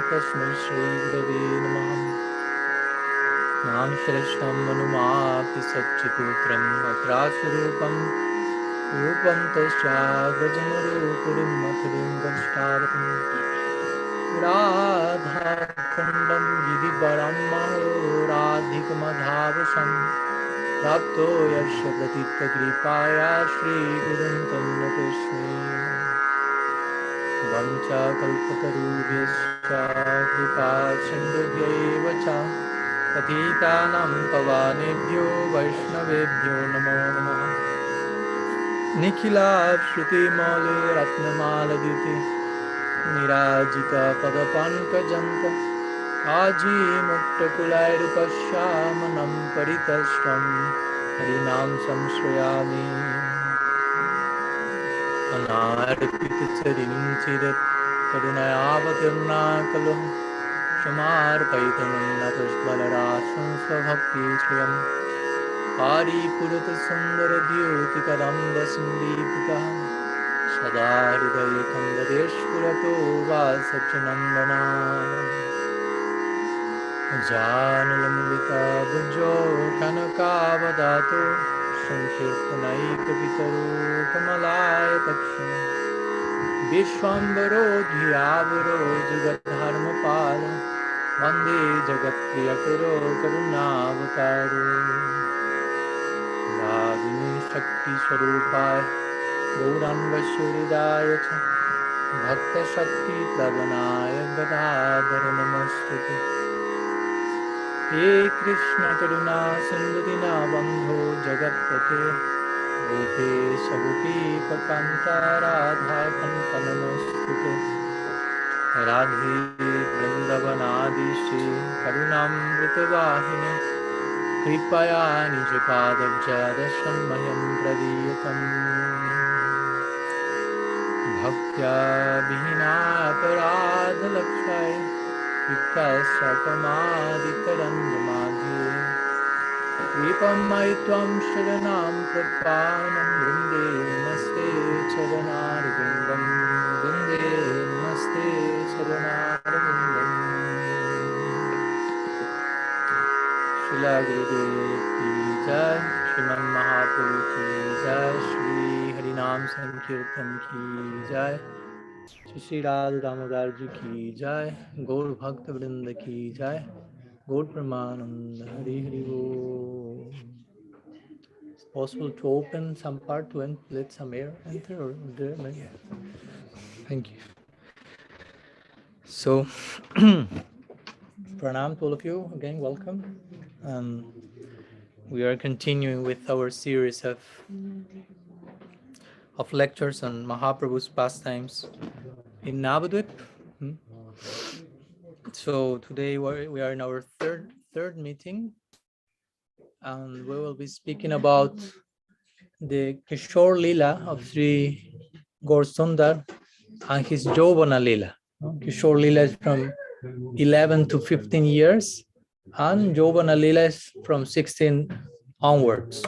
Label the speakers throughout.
Speaker 1: Tasmai Shri Gurave Namah. Nam Shrestha Manumati Satchiputram Atrasvarupam Rupam Tasya Gajamarupurim Mathurim Gashtartam Radha Kundam Gidivaram Maho Radhika Madhavasam Rapto Yasya Pratita Kripaya Shri Gurum Tamnatashmi Vancha Kalpatarubhyascha Kripa Sindhubhyaiva Cha Patitanam Pavanebhyo Vaishnavebhyo Namo Namah Nikhila Shruti Male Ratnamala Diti Nirajita Padapankajanta Aji Mukta Kulairupasyamanam Paritashram Harinam Samshrayami Anarpita Charinim Chirat Karunayavatirna Kalum Shamarpaitanam Natas Balarasam Svabhakti Shriyam Hari Purata Sundara Dyoti Kadamba Sindipita Sada Hridaya Kandareshpurato Vasachinandana Janulambita Bhujo Kanakavadato Sankirtanaika Pitaro Kamalaya Takshana Vishwambaro Dhyavaro Jugadharmapala Vande Jagat Priyakaro Karunavataru Radhini Shakti Swarupaya Gauranga Cha Bhakta Shakti Pradanaya Gadadhara Namostute He Krishna Karuna Sindhu Dinabandho Jagatpate Gopesha Gopi Pakanta Radha Kanta Namostute Radhe Vrindavanadi Shri Karunamrita Vahine Kripaya Nijapadabja Dashanmayam Pradiyatam Bhaktya Vihina Aparadha Lakshaya Vitasya Kamaditarandamadhi Kripam Maitvam Sharanam Prapanam Vinde Namaste Charanarvindam Vinde Namaste Charanarvindam Srila Gurudev Ki Jai, Sriman Mahaprabhu Ki Jai, Shri Harinam Sankirtan Ki Jai, Shri Radha Damodar Ji Ki Jai, Gaur Bhakta Vrinda Ki Jai, Gaur Pramananda Hari Hari Bo. It's possible to open some part to let some air enter or there? Yeah. Thank you. So, Pranam to all of you. Again, welcome. We are continuing with our series of lectures on Mahaprabhu's pastimes in Navadvipa. So today we are in our third meeting, and we will be speaking about the Kisora-lila of Sri Gaur-Sundar and his Yauvana-lila. Kisora-lila is from 11 to 15 years, and Yauvana-lila is from 16 onwards.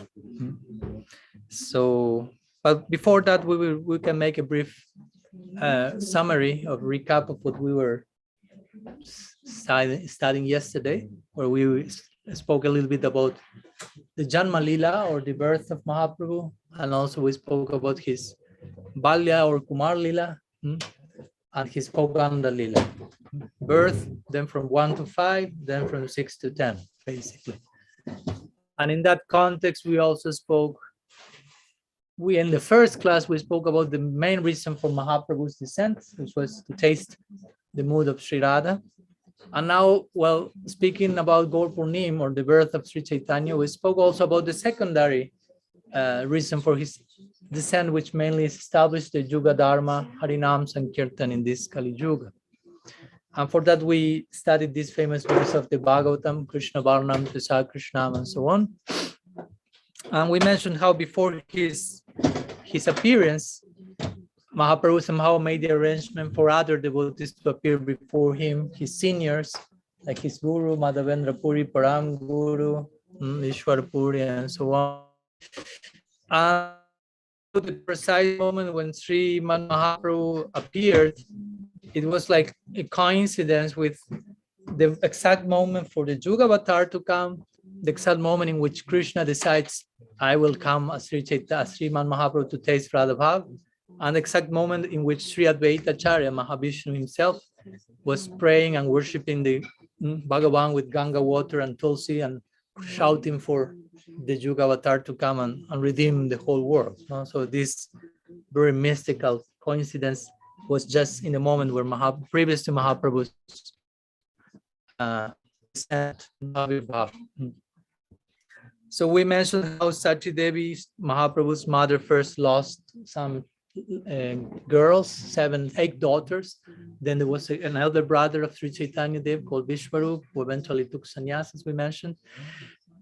Speaker 1: So, but before that, we can make a brief summary of recap of what we were studying yesterday, where we spoke a little bit about the Janma-lila, or the birth of Mahaprabhu, and also we spoke about his Balya or Kumar-lila, and his Kauganda-lila, birth, then from 1 to 5, then from 6 to 10, basically. And in that context, we also spoke, in the first class, we spoke about the main reason for Mahaprabhu's descent, which was to taste the mood of Sri Radha. And now, well, speaking about Gaur Purnim, or the birth of Sri Chaitanya, we spoke also about the secondary reason for his descent, which mainly established the Yuga Dharma, Harinam Sankirtan in this Kali Yuga. And for that, we studied these famous verses of the Bhagavatam, Krishna Varnam, Tusa Krishnam, and so on. And we mentioned how before his appearance, Mahaprabhu somehow made the arrangement for other devotees to appear before him, his seniors, like his Guru, Madhavendra Puri, Param Guru, Ishwar Puri, and so on. And the precise moment when Sriman Mahaprabhu appeared, it was like a coincidence with the exact moment for the Yuga Avatar to come, the exact moment in which Krishna decides, I will come as Sriman Mahaprabhu to taste Radha Bhav, and the exact moment in which Sri Advaita Acharya, Mahavishnu himself, was praying and worshipping the Bhagavan with Ganga water and Tulsi and shouting for the Yuga Avatar to come and redeem the whole world. So this very mystical coincidence was just in the moment where previous to Mahaprabhu's Navadvipa. So we mentioned how Sachi Devi, Mahaprabhu's mother, first lost some girls, 8 daughters. Then there was an elder brother of Sri Caitanya Dev called Vishwarup, who eventually took sannyas, as we mentioned.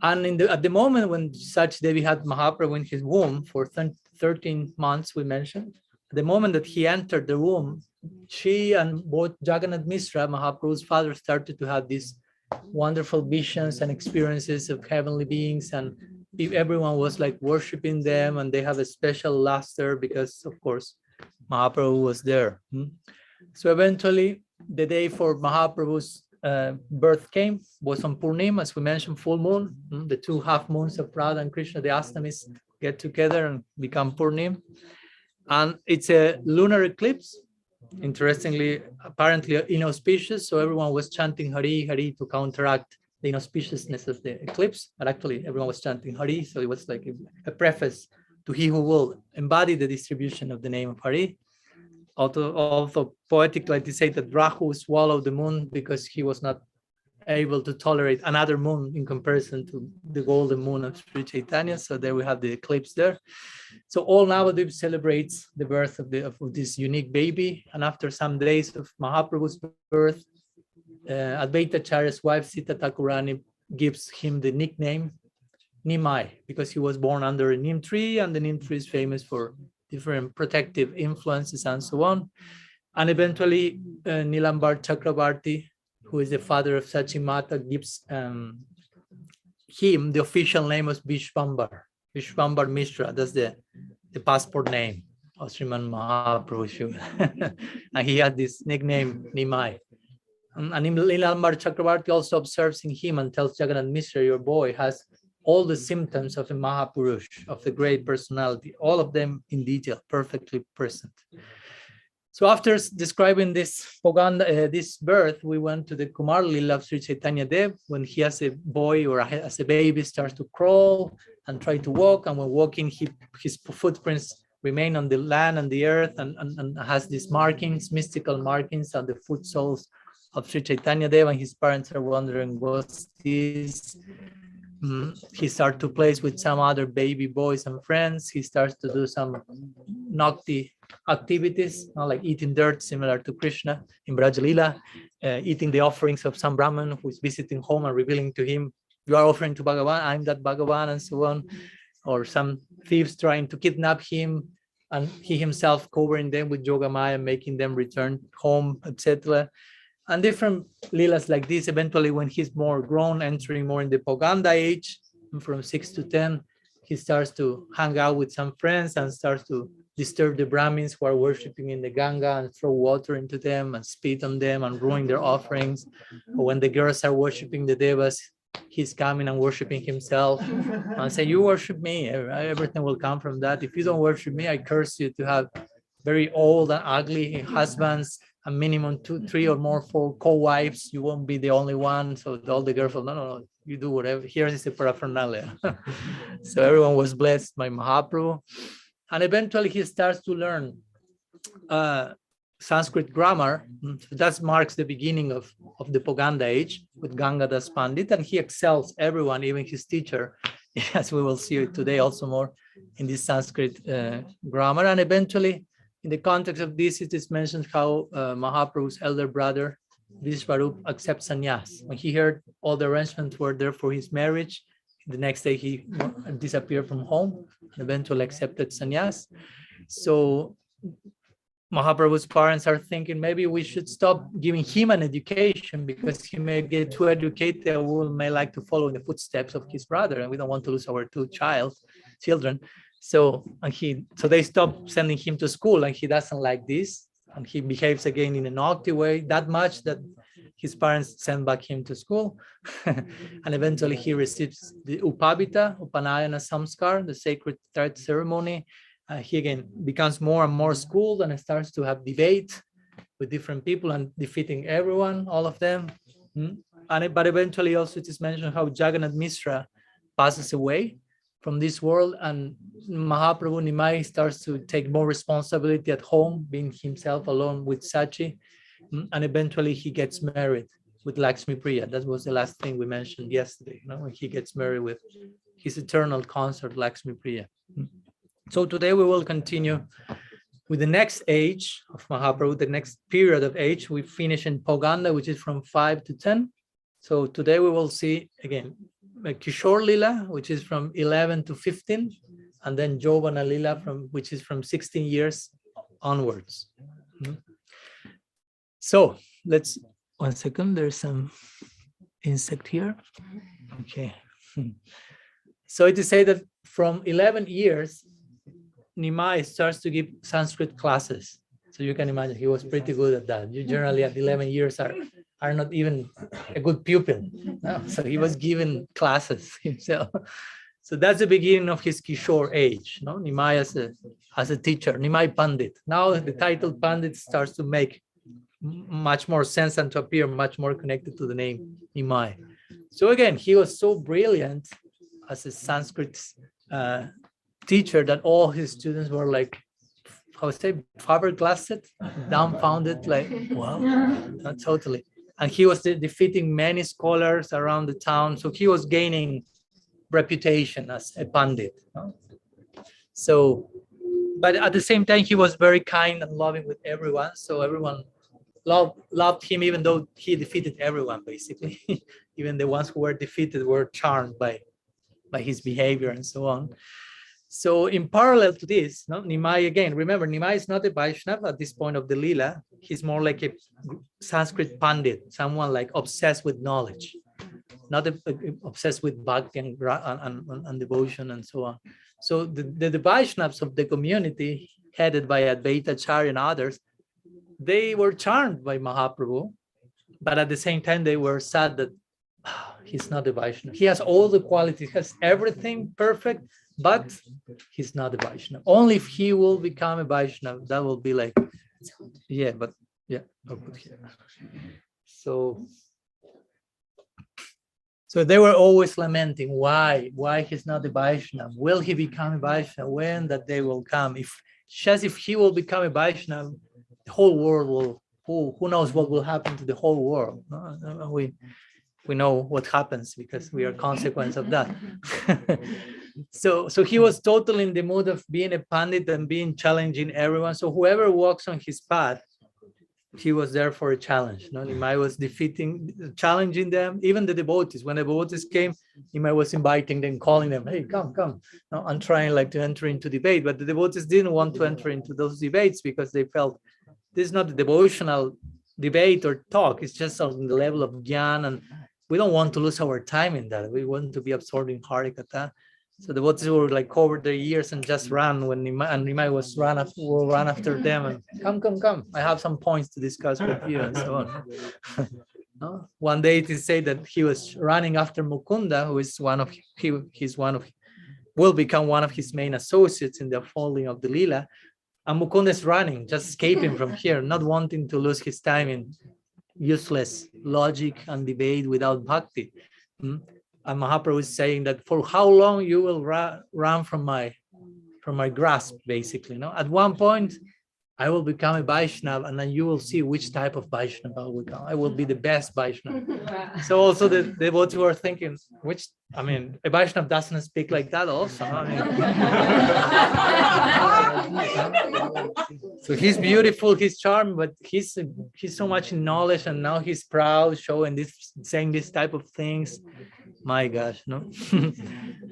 Speaker 1: And at the moment when Sachi Devi had Mahaprabhu in his womb for 13 months, we mentioned, at the moment that he entered the womb, she and both Jagannath Mishra, Mahaprabhu's father, started to have these wonderful visions and experiences of heavenly beings, and everyone was like worshiping them, and they have a special luster because, of course, Mahaprabhu was there. So eventually, the day for Mahaprabhu's birth came was on Purnima, as we mentioned, full moon. The 2 half moons of Radha and Krishna, the Astamis, get together and become Purnim. And it's a lunar eclipse. Interestingly, apparently inauspicious, so everyone was chanting Hari, Hari to counteract the inauspiciousness of the eclipse, but actually everyone was chanting Hari, so it was like a preface to he who will embody the distribution of the name of Hari. Also poetic, like to say that Rahu swallowed the moon because he was not able to tolerate another moon in comparison to the golden moon of Sri Chaitanya. So there we have the eclipse there. So all Navadvipa celebrates the birth of this unique baby. And after some days of Mahaprabhu's birth, Advaita Acharya's wife, Sita Thakurani, gives him the nickname Nimai, because he was born under a neem tree, and the neem tree is famous for different protective influences and so on. And eventually, Nilambar Chakrabarti, who is the father of Sachi Mata, gives him the official name of Vishwambar Mishra. That's the passport name of Sriman Mahaprabhu. And he had this nickname, Nimai. And Nilambar Chakrabarti also observes in him and tells Jagannath Mishra, your boy has all the symptoms of a Mahapurush, of the great personality, all of them in detail, perfectly present. So after describing this this birth, we went to the Kumar-lila of Sri Caitanya Dev, when he as a boy or as a baby starts to crawl and try to walk, and when walking, his footprints remain on the land and the earth, and has these markings, mystical markings on the foot soles of Sri Chaitanya Dev, and his parents are wondering, what's this? He starts to play with some other baby boys and friends. He starts to do some naughty activities, like eating dirt, similar to Krishna in Brajalila, eating the offerings of some Brahman who is visiting home and revealing to him, you are offering to Bhagavan, I'm that Bhagavan, and so on. Or some thieves trying to kidnap him, and he himself covering them with Yogamaya, making them return home, etc. And different leelas like this. Eventually, when he's more grown, entering more in the Poganda age, from 6 to 10, he starts to hang out with some friends and starts to disturb the Brahmins who are worshiping in the Ganga and throw water into them and spit on them and ruin their offerings. Or when the girls are worshiping the Devas, he's coming and worshiping himself and say, you worship me, everything will come from that. If you don't worship me, I curse you to have very old and ugly husbands, a minimum 2, 3 or more 4 co-wives. You won't be the only one. So all the girls, no, you do whatever. Here is the paraphernalia. So everyone was blessed by Mahaprabhu. And eventually he starts to learn Sanskrit grammar. That marks the beginning of the Poganda age with Gangadas Pandit, and he excels everyone, even his teacher, as we will see today also more in this Sanskrit grammar. And eventually, in the context of this, it is mentioned how Mahaprabhu's elder brother, Vishvarup accepts sannyas. When he heard all the arrangements were there for his marriage, the next day he disappeared from home and eventually accepted sannyas. So Mahaprabhu's parents are thinking maybe we should stop giving him an education because he may get too educated and we may like to follow in the footsteps of his brother, and we don't want to lose our two children. So they stop sending him to school, and he doesn't like this, and he behaves again in a naughty way that much that his parents send back him to school. And eventually he receives the Upavita, Upanayana Samskar, the sacred third ceremony. He again becomes more and more schooled and starts to have debate with different people and defeating everyone, all of them. But eventually also it is mentioned how Jagannath Mishra passes away from this world, and Mahaprabhu Nimai starts to take more responsibility at home, being himself alone with Sachi, and eventually he gets married with Lakshmi Priya. That was the last thing we mentioned yesterday, when he gets married with his eternal consort, Lakshmi Priya. So today we will continue with the next age of Mahaprabhu, the next period of age. We finish in Poganda, which is from 5 to 10. So today we will see again Kisora-lila, which is from 11 to 15, and then Yauvana-lila, which is from 16 years onwards. So let's, 1 second, there's some insect here. Okay. So it is said that from 11 years, Nimai starts to give Sanskrit classes. So you can imagine he was pretty good at that. You generally at 11 years are not even a good pupil. No? So he was given classes himself. So that's the beginning of his Kishore age. Nimai as a teacher, Nimai Pandit. Now the title Pandit starts to make much more sense and to appear much more connected to the name Nimai. So again, he was so brilliant as a Sanskrit teacher that all his students were like, flabbergasted, dumbfounded, like, wow, totally. And he was defeating many scholars around the town. So he was gaining reputation as a Pandit. So, but at the same time, he was very kind and loving with everyone. So everyone loved him, even though he defeated everyone, basically. Even the ones who were defeated were charmed by his behavior and so on. So in parallel to this, Nimai, again, remember, Nimai is not a Vaishnava at this point of the Lila. He's more like a Sanskrit Pandit, someone like obsessed with knowledge, not obsessed with bhakti and devotion and so on. So the Vaishnavas of the community, headed by Advaita Acharya and others, they were charmed by Mahaprabhu, but at the same time, they were sad that he's not a Vaishnava. He has all the qualities, has everything perfect, but he's not a Vaishnava. Only if he will become a Vaishnava, that will be like, yeah, but yeah, I'll put here. So they were always lamenting why he's not a Vaishnava. Will he become a Vaishnava? When that day will come? If he will become a Vaishnava, the whole world will, who knows what will happen to the whole world. We know what happens because we are consequence of that. So he was totally in the mood of being a Pandit and being challenging everyone. So whoever walks on his path, he was there for a challenge. Nimai was challenging them, even the devotees. When the devotees came, Nimai was inviting them, calling them, hey, come. And trying to enter into debate. But the devotees didn't want to enter into those debates because they felt this is not a devotional debate or talk. It's just on the level of Gyan, and we don't want to lose our time in that. We want to be absorbed in Harikatha. So the devotees were like covered their ears and just ran when Nimai was run after them and come. I have some points to discuss with you and so on. One day it is said that he was running after Mukunda, who is will become one of his main associates in the unfolding of the Lila. And Mukunda is running, just escaping from here, not wanting to lose his time in useless logic and debate without bhakti. And Mahaprabhu is saying that for how long you will run from my grasp, basically. At one point, I will become a Vaishnava, and then you will see which type of Vaishnava I will become. I will be the best Vaishnava. So also the devotees were thinking, a Vaishnava doesn't speak like that also. So he's beautiful, he's charming, but he's so much in knowledge, and now he's proud, saying this type of things. My gosh, no.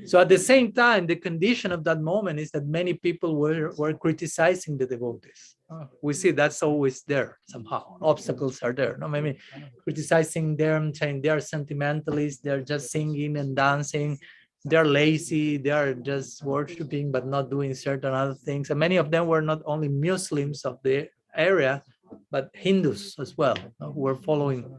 Speaker 1: So at the same time, the condition of that moment is that many people were criticizing the devotees. We see that's always there somehow. Obstacles are there. No, maybe criticizing them, saying they're sentimentalists, they're just singing and dancing, they're lazy, they're just worshiping but not doing certain other things. And many of them were not only Muslims of the area, but Hindus as well, who were following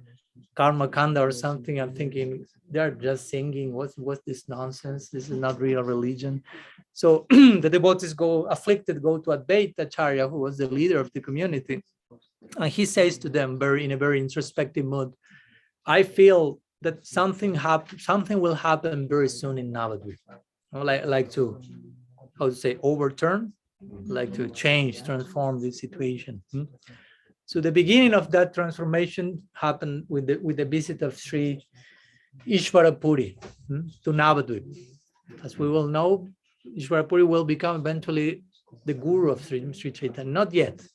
Speaker 1: Karma Kanda or something. I'm thinking they're just singing. What's this nonsense? This is not real religion. So the devotees go to Advaita Acharya, who was the leader of the community, and he says to them in a very introspective mood, I feel that something will happen very soon in Navadvipa. Like to, overturn, like to transform the situation. So the beginning of that transformation happened with the visit of Sri Ishwarapuri to Navadvipa. As we will know, Ishwarapuri will become eventually the guru of Sri Chaitanya. Not yet.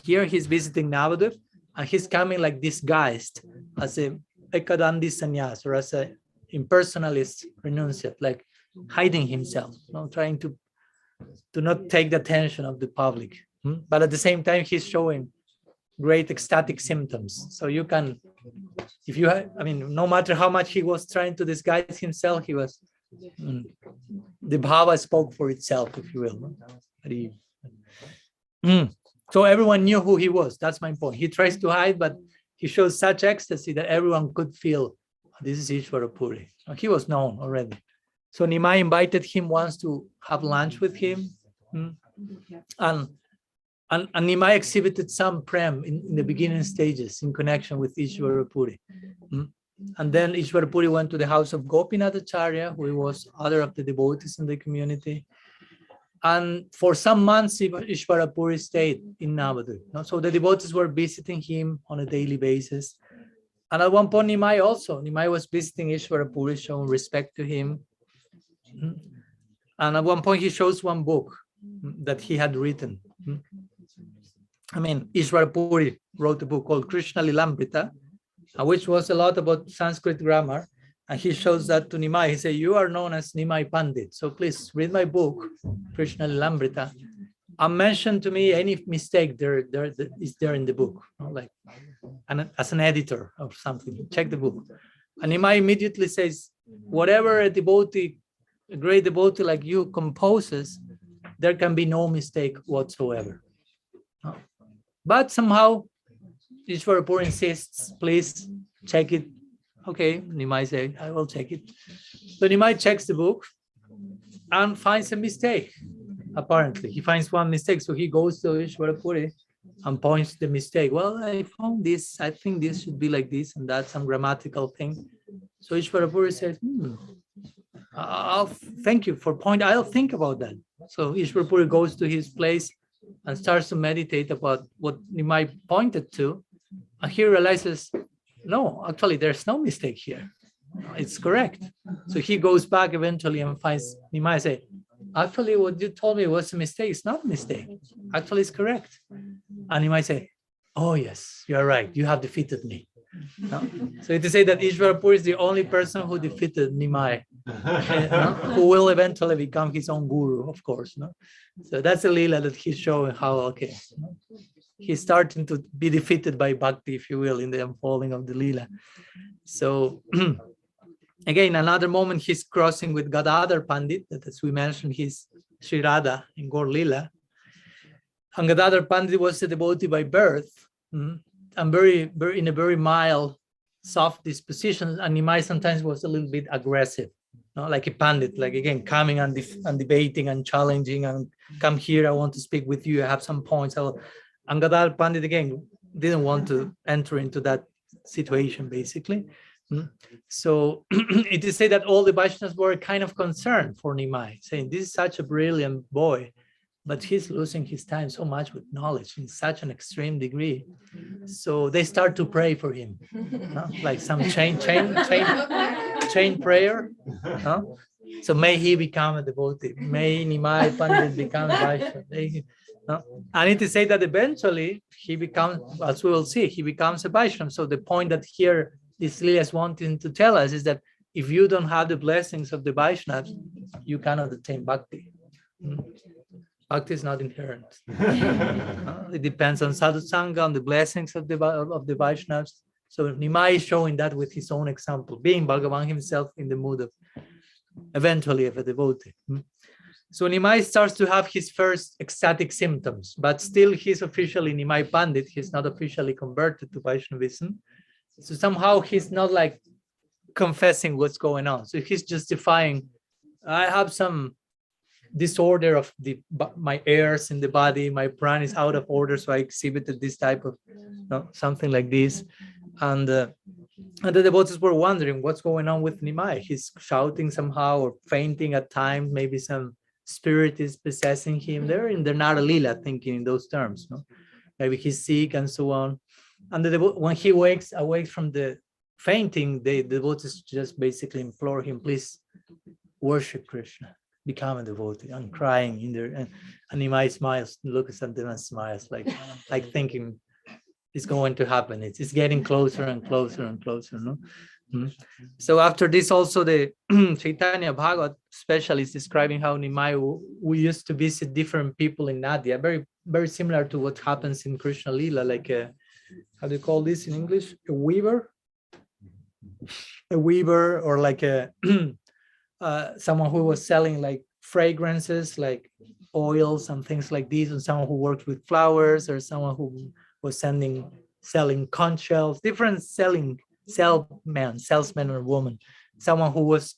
Speaker 1: Here he's visiting Navadvipa, and he's coming like disguised as a Ekadandi sannyas, or as an impersonalist renunciate, like hiding himself, trying to not take the attention of the public. But at the same time, he's showing great ecstatic symptoms. So you can, no matter how much he was trying to disguise himself, the bhava spoke for itself, if you will. So everyone knew who he was. That's my point. He tries to hide, but he shows such ecstasy that everyone could feel, this is Ishwarapuri. He was known already. So Nimai invited him once to have lunch with him. And Nimai exhibited some prem in the beginning stages in connection with Ishwarapuri. And then Ishwarapuri went to the house of Gopinath Acharya, who was other of the devotees in the community. And for some months, Ishwarapuri stayed in Navadvipa. So the devotees were visiting him on a daily basis. And at one point, Nimai was visiting Ishwarapuri, showing respect to him. And at one point, he shows one book that he had written. Ishwarapuri wrote a book called Krishna-lila, which was a lot about Sanskrit grammar. And he shows that to Nimai. He said, you are known as Nimai Pandit, so please read my book, Krishna-lila, and mention to me any mistake is there in the book, as an editor or something. Check the book. And Nimai immediately says, whatever a great devotee like you composes, there can be no mistake whatsoever. But somehow, Ishwarapuri insists, please check it. Okay, Nimai said, I will check it. So Nimai checks the book and finds a mistake, apparently. He finds one mistake, so he goes to Ishwarapuri and points the mistake. Well, I found this, I think this should be like this and that, some grammatical thing. So Ishwarapuri says, thank you for pointing, I'll think about that. So Ishwarapuri goes to his place and starts to meditate about what Nimai pointed to. And he realizes, no, actually, there's no mistake here. It's correct. So he goes back eventually and finds Nimai say, actually, what you told me was a mistake. It's not a mistake. Actually, it's correct. And Nimai say, oh, yes, you're right. You have defeated me. No? So to say that Ishwarapuri is the only person who defeated Nimai, who will eventually become his own guru, of course. No? So that's a lila that he's showing how, he's starting to be defeated by bhakti, if you will, in the unfolding of the lila. So again, another moment he's crossing with Gadadhar Pandit, that as we mentioned, he's Sri Radha in Gaur Lila. And Gadadhar Pandit was a devotee by birth, and in a very mild, soft disposition. And Nimai sometimes was a little bit aggressive, like a pandit, like again, coming and debating and challenging and come here, I want to speak with you, I have some points. And Gadadhar Pandit, again, didn't want to enter into that situation, basically. So it is said that all the Vaishnavas were kind of concerned for Nimai, saying, this is such a brilliant boy, but he's losing his time so much with knowledge in such an extreme degree. So they start to pray for him, like some chain prayer. So may he become a devotee. May Nimai Pandit become a Vaishnava. And it is said that eventually he becomes, as we will see, he becomes a Vaishnava. So the point that here this Leela is wanting to tell us is that if you don't have the blessings of the Vaishnavas, you cannot attain bhakti. Bhakti is not inherent. It depends on sadhu sangha, on the blessings of the Vaishnavas. So Nimai is showing that with his own example, being Bhagavan himself in the mood of eventually of a devotee. So Nimai starts to have his first ecstatic symptoms, but still he's officially Nimai Pandit. He's not officially converted to Vaishnavism. So somehow he's not like confessing what's going on. So he's justifying, I have some disorder of my airs in the body, my prana is out of order, so I exhibited this type of something like this. And the devotees were wondering what's going on with Nimai. He's shouting somehow or fainting at times, maybe some spirit is possessing him. They're in the Navadvipa thinking in those terms. Maybe he's sick and so on. And when he awakes from the fainting, the devotees just basically implore him, please worship Krishna, become a devotee. And crying in there, and Nimai smiles, looks at them and smiles, like thinking it's going to happen. It's getting closer and closer and closer. So after this, also the Caitanya Bhagavata especially is describing how Nimai we used to visit different people in Nadia, very very similar to what happens in Kisora-lila, like a, how do you call this in English? A weaver, or like a someone who was selling like fragrances, like oils and things like this, and someone who worked with flowers, or someone who was selling conch shells, different salesman or woman, someone who was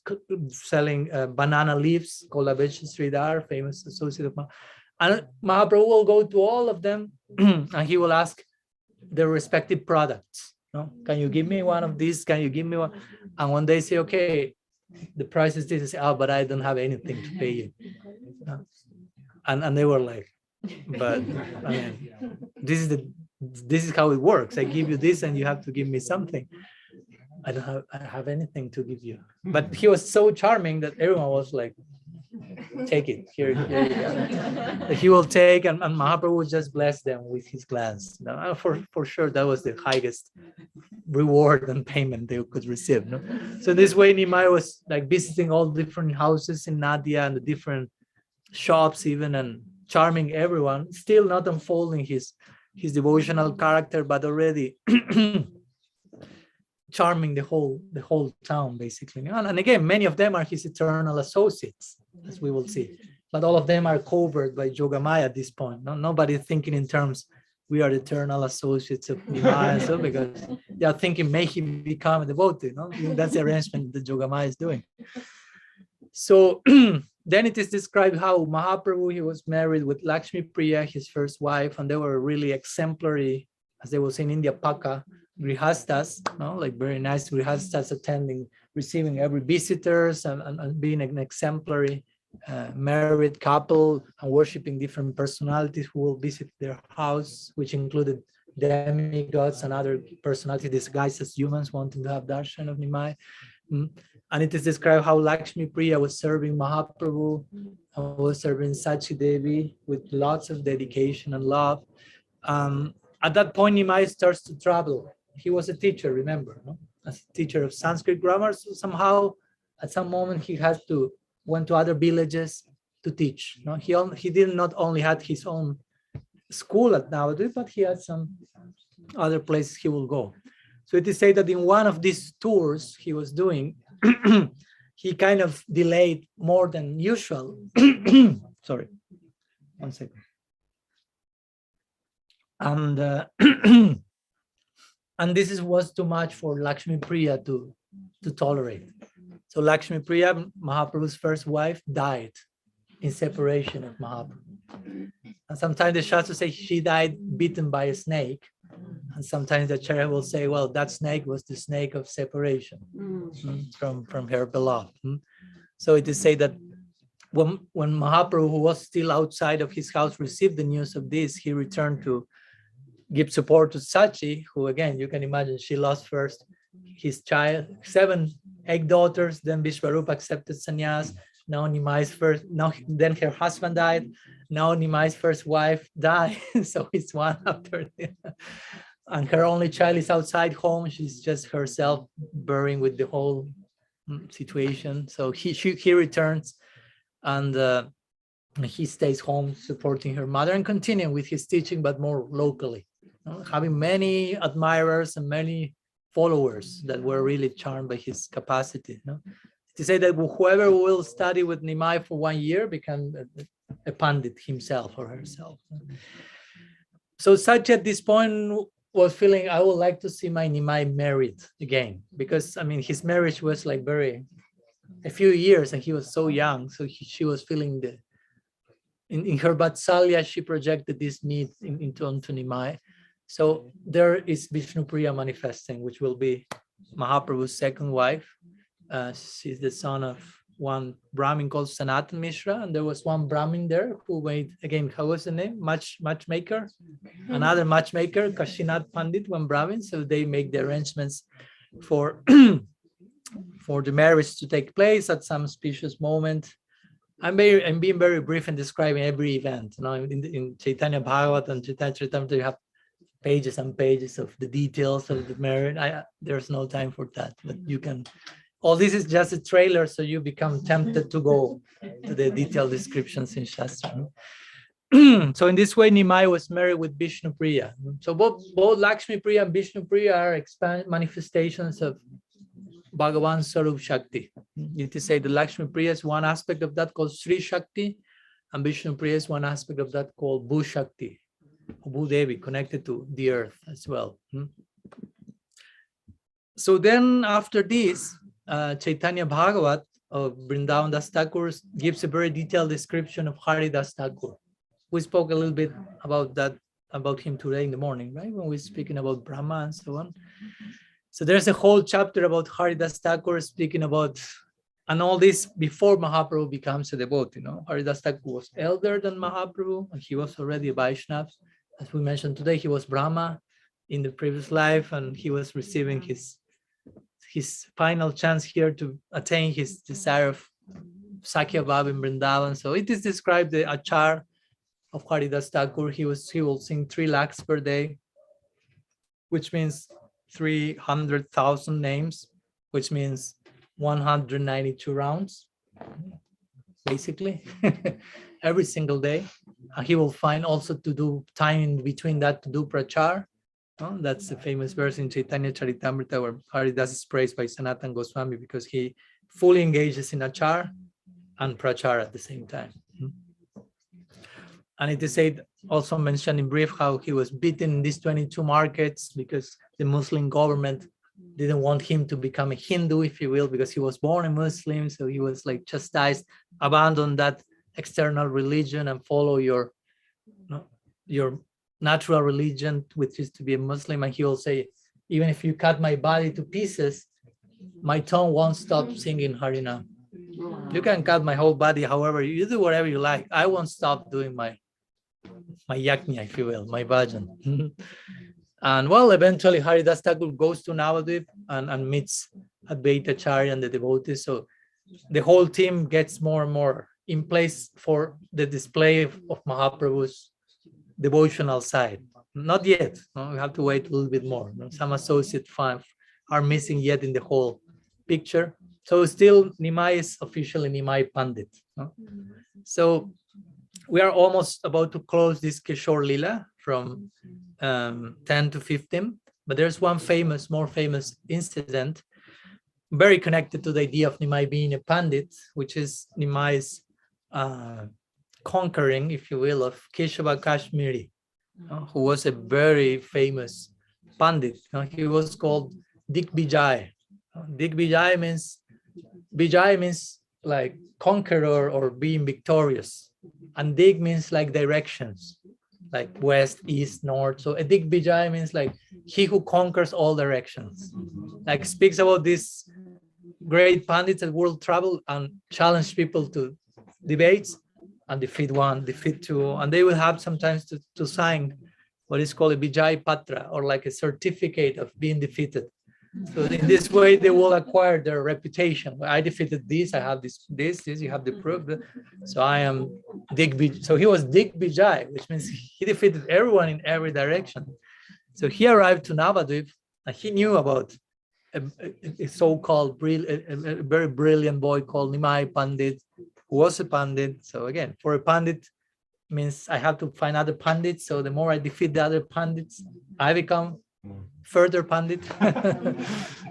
Speaker 1: selling banana leaves called Abhishek Sridhar, famous associate of and Mahaprabhu will go to all of them and he will ask their respective products. Can you give me one of these? Can you give me one? And when they say, okay, the price is this, they say, oh, but I don't have anything to pay you. And they were like, but I mean, this is how it works. I give you this and you have to give me something. I have anything to give you. But he was so charming that everyone was like, take it, here you go. He will take, and Mahaprabhu would just bless them with his glance. For sure, that was the highest reward and payment they could receive. So this way, Nimai was like visiting all different houses in Nadia and the different shops even, and charming everyone, still not unfolding his devotional character, but already charming the whole town basically. And again, many of them are his eternal associates, as we will see, but all of them are covered by Yogamaya at this point. Nobody thinking in terms we are eternal associates of Nimai, so because they are thinking may he become a devotee. That's the arrangement that Yogamaya is doing. So then it is described how Mahaprabhu, he was married with Lakshmi Priya, his first wife, and they were really exemplary, as they will say in India, Paka grihastas, like very nice grihastas, attending, receiving every visitors, and being an exemplary married couple, and worshiping different personalities who will visit their house, which included demigods and other personalities disguised as humans wanting to have darshan of Nimai. And it is described how Lakshmi Priya was serving Mahaprabhu and was serving Sachi Devi with lots of dedication and love. At that point, Nimai starts to travel. He was a teacher, remember, as a teacher of Sanskrit grammar. So somehow, at some moment, he went to other villages to teach. He did not only had his own school at Navadvipa, but he had some other places he will go. So it is said that in one of these tours he was doing, he kind of delayed more than usual. Sorry, 1 second. And and this was too much for Lakshmi Priya to tolerate. So Lakshmi Priya, Mahaprabhu's first wife, died in separation of Mahaprabhu. And sometimes the Shastras say she died bitten by a snake. And sometimes the Acharya will say, well, that snake was the snake of separation from her beloved. So it is said that when Mahaprabhu, who was still outside of his house, received the news of this, he returned to give support to Sachi, who, again, you can imagine, she lost first his child, 8 daughters, then Vishwarupa accepted sannyas. Now then her husband died. Now Nimai's first wife died. So it's one after the, and her only child is outside home. She's just herself bearing with the whole situation. So he returns, and he stays home supporting her mother and continuing with his teaching, but more locally, having many admirers and many followers that were really charmed by his capacity. To say that whoever will study with Nimai for 1 year become a pandit himself or herself. So Sachi at this point was feeling, I would like to see my Nimai married again, because I mean his marriage was like a few years and he was so young. So she was feeling in her Vatsalya, she projected this need into Nimai. So there is Vishnupriya manifesting, which will be Mahaprabhu's second wife. She's the son of one Brahmin called Sanatan Mishra, and there was one Brahmin there who made, again, how was the name? Matchmaker. Another matchmaker, Kashinath Pandit, one Brahmin. So they make the arrangements for for the marriage to take place at some auspicious moment. I'm being very brief in describing every event. In Caitanya Bhagavata and Chaitanya Charitamrita, you have pages and pages of the details of the marriage. There's no time for that, but you can. All this is just a trailer, so you become tempted to go to the detailed descriptions in Shastra. So in this way, Nimai was married with Vishnupriya. So both Lakshmi Priya and Vishnupriya are manifestations of Bhagavan Sarup Shakti. You to say the Lakshmi Priya is one aspect of that called Sri Shakti, and Vishnupriya is one aspect of that called Bhu Shakti, Bhu Devi, connected to the earth as well. So then after this, Caitanya Bhagavata of Vrindavan Das Thakur gives a very detailed description of Haridas Thakur. We spoke a little bit about him today in the morning, right? When we're speaking about Brahma and so on. So there's a whole chapter about Haridas Thakur speaking about, and all this before Mahaprabhu becomes a devotee. Haridas Thakur was elder than Mahaprabhu, and he was already a Vaishnava. As we mentioned today, he was Brahma in the previous life, and he was receiving his final chance here to attain his desire of Sakya Bhava in Vrindavan. So it is described the achar of Haridas Thakur. He will sing 3 lakhs per day, which means 300,000 names, which means 192 rounds, basically, every single day. He will find also to do time in between that to do prachar. That's the famous verse in Chaitanya Charitamrita where Haridas is praised by Sanatan Goswami because he fully engages in achar and prachar at the same time. And it is said, also mentioned in brief, how he was beaten in these 22 markets because the Muslim government didn't want him to become a Hindu, if you will, because he was born a Muslim. So he was like chastised, abandon that external religion and follow your natural religion, which is to be a Muslim. And he will say, even if you cut my body to pieces, my tongue won't stop singing Harinam. You can cut my whole body, however, you do whatever you like. I won't stop doing my yajna, if you will, my bhajan. And well, eventually Haridas Thakur goes to Navadvipa and meets Advaita Acharya and the devotees. So the whole team gets more and more in place for the display of Mahaprabhu's devotional side. Not yet. We have to wait a little bit more. Some associate are missing yet in the whole picture. So still Nimai is officially Nimai Pandit. So we are almost about to close this Kisora-lila from 10 to 15, but there's one more famous incident very connected to the idea of Nimai being a Pandit, which is Nimai's conquering, if you will, of Keshava Kashmiri, who was a very famous Pandit. He was called Digvijay. Digvijay means like conqueror or being victorious. And Dig means like directions, like west, east, north. So a Digvijay means like he who conquers all directions. Like speaks about these great pandits that world travel and challenge people to debates and defeat one, defeat two, and they will have sometimes to sign what is called a Vijay Patra, or like a certificate of being defeated. So in this way, they will acquire their reputation. I defeated this, I have this, you have the proof. So I am Dig Vijay. So he was Dig Vijay, which means he defeated everyone in every direction. So he arrived to Navadvipa, and he knew about a so-called a very brilliant boy called Nimai Pandit, who was a Pandit. So again, for a Pandit, means I have to find other Pandits. So the more I defeat the other Pandits, I become further Pandit.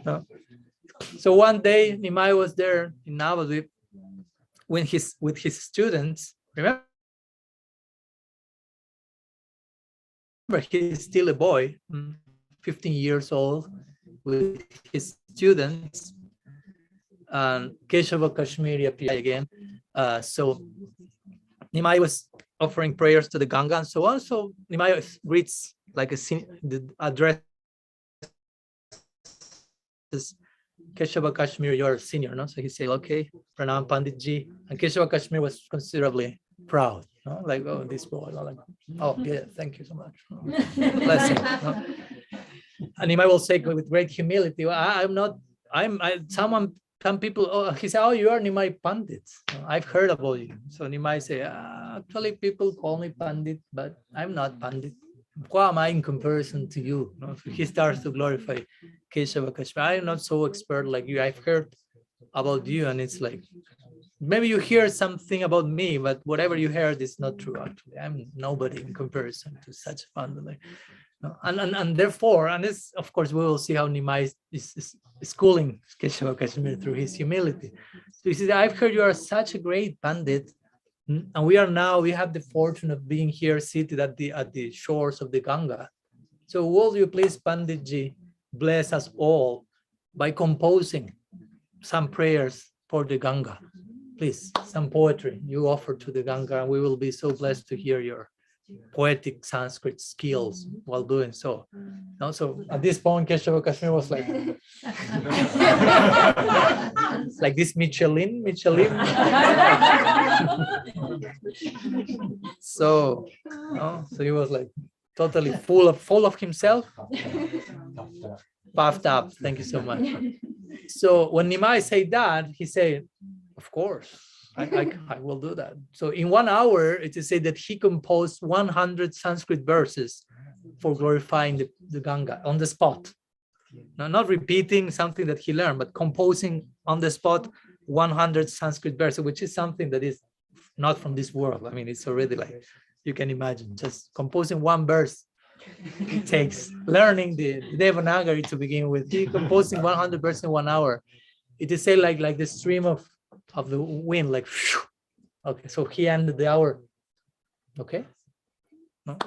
Speaker 1: No. So one day Nimai was there in Navadvipa with his students. Remember, he's still a boy, 15 years old, with his students. And Keshava Kashmiri appeared again. So Nimai was offering prayers to the Ganga and so on. So Nimai reads like the address. Keshava Kashmir, you're a senior, no? So he said, okay, Pranam Panditji. And Keshava Kashmir was considerably proud, no? Like, oh, this boy, like, oh, yeah, thank you so much. Blessing. No? And Nimai will say with great humility, well, some people, oh, he said, oh, you are Nimai Pandit. I've heard about you. So Nimai say, actually, people call me Pandit, but I'm not Pandit. Who am I in comparison to you? No? So he starts to glorify Keshava Kashmir. I'm not so expert like you. I've heard about you, and it's like, maybe you hear something about me, but whatever you heard is not true, actually. I'm nobody in comparison to such a Pandit. No? And therefore, and this, of course, we will see how Nimai is schooling Keshava Kashmir through his humility. So he says, I've heard you are such a great Pandit, and we have the fortune of being here seated at the shores of the Ganga. So will you please, Panditji, bless us all by composing some prayers for the Ganga? Please, some poetry you offer to the Ganga, and we will be so blessed to hear your poetic Sanskrit skills while doing so. Also, at this point, Keshava Kashmir was like, like this Michelin. So he was like totally full of himself, puffed up. Thank you so much. So when Nimai said that, he said, of course, I will do that. So in 1 hour, it is said that he composed 100 Sanskrit verses for glorifying the Ganga on the spot. Now, not repeating something that he learned, but composing on the spot 100 Sanskrit verses, which is something that is not from this world. I mean, it's already like, you can imagine, just composing one verse. It takes learning the Devanagari to begin with. He composing 100 verses in 1 hour. It is said like the stream of the wind, like, okay, so he ended the hour. Okay, no,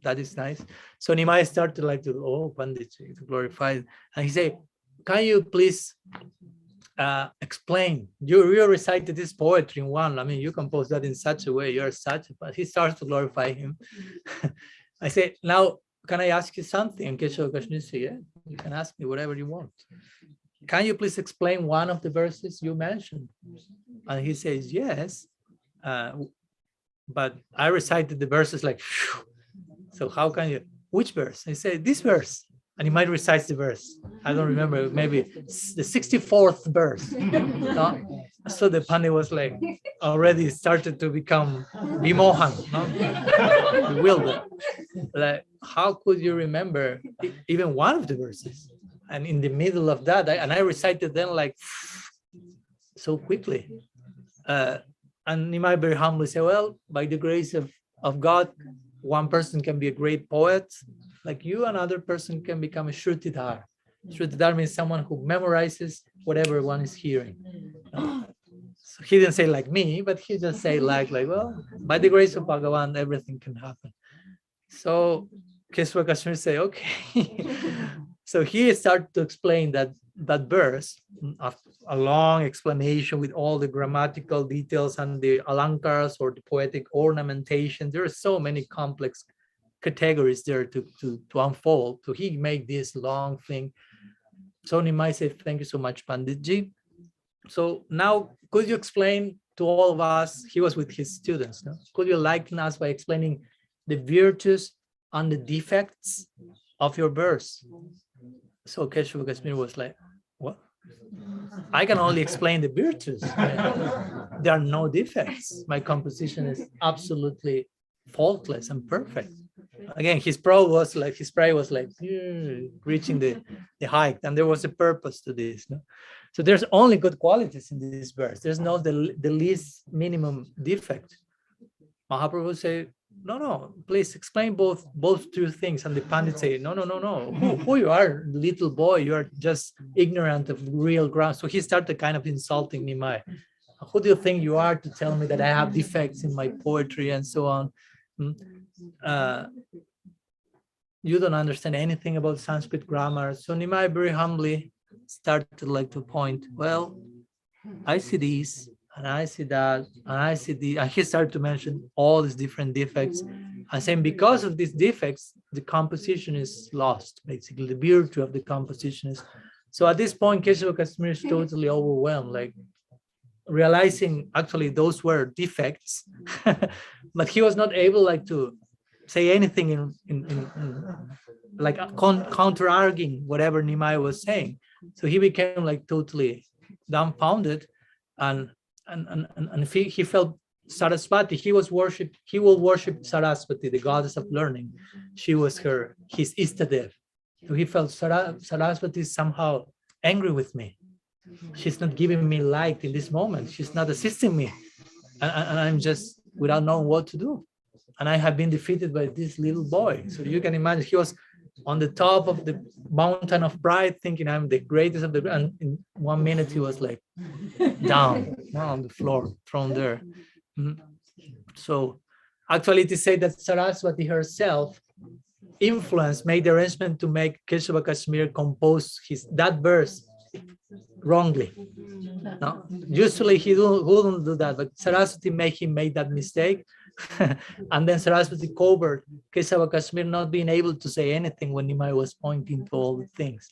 Speaker 1: that is nice. So Nimai started like to Panditji, to glorify, and he said, can you please explain? You recited this poetry in one. I mean, you composed that in such a way. You're such a, but he starts to glorify him. I say, now, can I ask you something? And Keshava Kashmir said, yeah, you can ask me whatever you want. Can you please explain one of the verses you mentioned? And he says, yes, but I recited the verses like, phew. So how can you, which verse? I say, this verse. And he might recite the verse. I don't remember, maybe the 64th verse. No? So the Pandit was like, already started to become Vimohan, no? Bewildered. Like, how could you remember even one of the verses? And in the middle of that, I recited them like so quickly. And Nimai very humbly said, well, by the grace of God, one person can be a great poet like you, another person can become a Shrutidhar. Shrutidhar means someone who memorizes whatever one is hearing. So he didn't say like me, but he just said like, well, by the grace of Bhagavan, everything can happen. So Keshava Kashmir say, okay. So he started to explain that verse, a long explanation with all the grammatical details and the alankaras or the poetic ornamentation. There are so many complex categories there to unfold. So he made this long thing. So Nimai said, thank you so much, Panditji. So now could you explain to to all of us, he was with his students. No? Could you enlighten us by explaining the virtues and the defects of your verse? So Kesava Goswami was like, what? I can only explain the virtues. There are no defects. My composition is absolutely faultless and perfect. Again, his prayer was like reaching the height, and there was a purpose to this. No? So there's only good qualities in this verse. There's no the least minimum defect. Mahaprabhu say, no, please explain both two things. And the Pandit say, no. Who you are, little boy? You are just ignorant of real ground. So he started kind of insulting Nimai. Who do you think you are to tell me that I have defects in my poetry and so on? You don't understand anything about Sanskrit grammar. So Nimai very humbly started to point, well, I see these, and I see that, and I see the, and he started to mention all these different defects. And saying because of these defects, the composition is lost, basically. The virtue of the composition is. So at this point, Kesava Goswami is totally overwhelmed, realizing actually those were defects, but he was not able to say anything in counter-arguing whatever Nimai was saying. So he became totally dumbfounded, and he felt Saraswati. He will worship Saraswati, the goddess of learning. She was his Istadev. So he felt Saraswati is somehow angry with me. She's not giving me light in this moment. She's not assisting me, and I'm just without knowing what to do. And I have been defeated by this little boy. So you can imagine he was on the top of the mountain of pride, thinking I'm the greatest of the. And in 1 minute he was down on the floor, thrown there. So actually, it is said that Saraswati herself made the arrangement to make Kesava Goswami compose that verse wrongly. No, usually he wouldn't do that, but Saraswati made him make that mistake. And then Saraswati covered Kesava Goswami not being able to say anything when Nimai was pointing to all the things.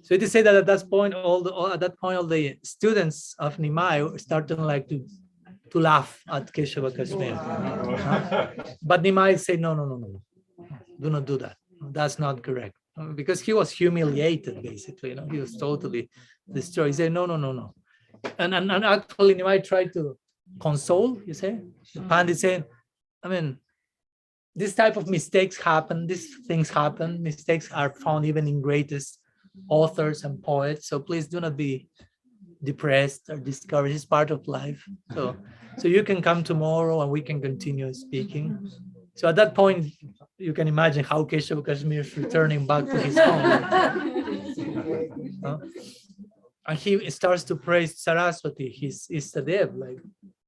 Speaker 1: So it is said that at that point, all the students of Nimai started to laugh at Kesava Goswami. But Nimai said, no, do not do that. That's not correct. Because he was humiliated, basically. He was totally destroyed. He said, no. And actually, Nimai tried to console, you say. The Pandit said, this type of mistakes happen, these things happen. Mistakes are found even in greatest authors and poets. So please do not be depressed or discouraged. It's part of life. So you can come tomorrow and we can continue speaking. So at that point, you can imagine how Kesava Goswami is returning back to his home. And he starts to praise Saraswati, his Istadev,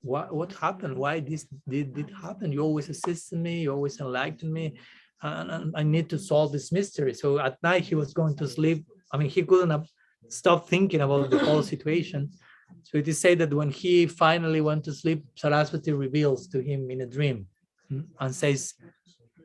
Speaker 1: what happened? Why this did happen? You always assisted me, you always enlightened me, and I need to solve this mystery. So at night he was going to sleep. He couldn't have stopped thinking about the whole situation. So it is said that when he finally went to sleep, Saraswati reveals to him in a dream and says,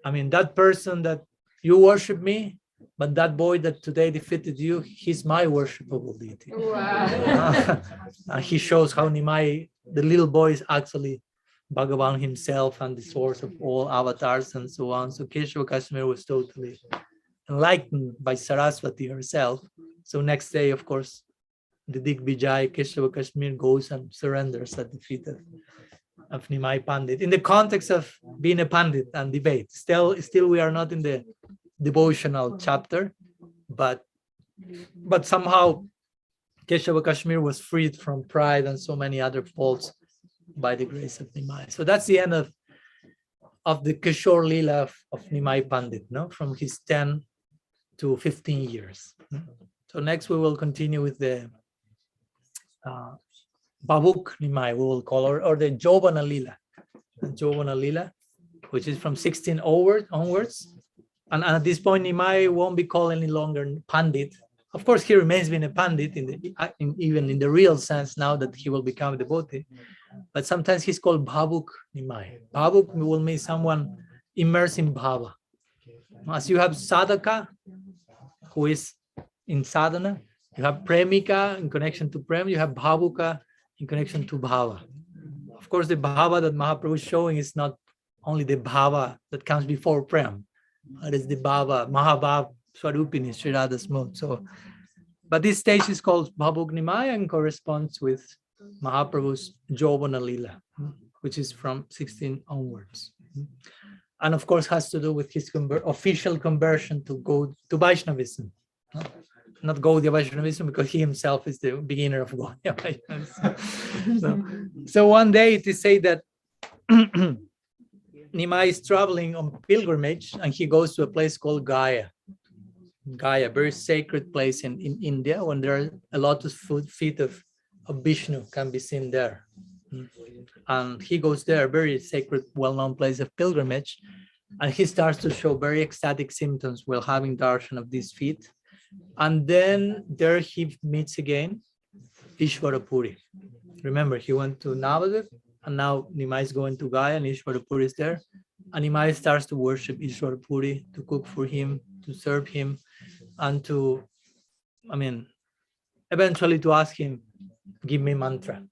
Speaker 1: that person that you worship me, but that boy that today defeated you, he's my worshipable deity. Wow. And he shows how Nimai, the little boy, is actually Bhagavan himself and the source of all avatars and so on. So Kesava Goswami was totally enlightened by Saraswati herself. So next day, of course, the Digvijay, Kesava Goswami goes and surrenders at the feet of Nimai Pandit. In the context of being a Pandit and debate, still we are not in the devotional chapter, but somehow Kesava Goswami was freed from pride and so many other faults by the grace of Nimai. So that's the end of the Kisora-lila of Nimai Pandit, from his 10 to 15 years. So next we will continue with the Bhavuk Nimai, we will call, or the Yauvana-lila. Yauvana-lila, which is from 16 onwards. And at this point, Nimai won't be called any longer Pandit. Of course, he remains being a Pandit even in the real sense now that he will become a devotee. But sometimes he's called Bhavuk Nimai. Bhavuk will mean someone immersed in bhava. As you have sadhaka, who is in sadhana, you have premika in connection to prem, you have bhavuka in connection to bhava. course, the bhava that Mahaprabhu is showing is not only the bhava that comes before Prem. It is the bhava, Mahabhav Swarupini, Sri Radha's mood. So, but this stage is called Bhavagnimaya and corresponds with Mahaprabhu's Yauvana-lila, which is from 16 onwards. And of course has to do with his official conversion to go to Vaishnavism. Not Gaudiya Vaishnavism, because he himself is the beginner of Gaudiya Vaishnavism. So one day it is said that Nimai is traveling on pilgrimage and he goes to a place called Gaya. Gaya, very sacred place in India, when there are a lot of feet of Vishnu can be seen there. And he goes there, very sacred, well-known place of pilgrimage, and he starts to show very ecstatic symptoms while having darshan of these feet. And then there he meets again Ishwarapuri. Remember, he went to Navadvipa, and now Nimai is going to Gaya, and Ishwarapuri is there. And Nimai starts to worship Ishwarapuri, to cook for him, to serve him, and to, eventually to ask him, give me mantra,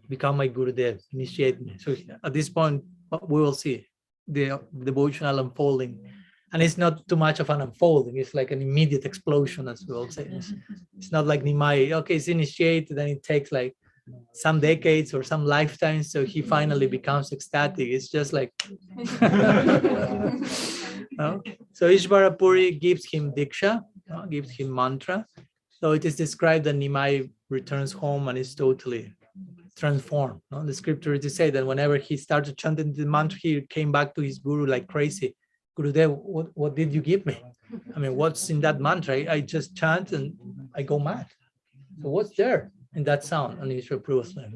Speaker 1: become my Gurudev, initiate me. So at this point, we will see the devotional unfolding. And it's not too much of an unfolding, it's like an immediate explosion, as we all say. It's not like Nimai, okay, it's initiated, and it takes like some decades or some lifetimes, so he finally becomes ecstatic. It's just like, no? So Ishwarapuri gives him diksha, gives him mantra. So it is described that Nimai returns home and is totally transformed. No? The scripture is to say that whenever he started chanting the mantra, he came back to his guru like crazy. Gurudev, what did you give me? What's in that mantra? I just chant and I go mad. So what's there in that sound? And Ishwarapuri was like,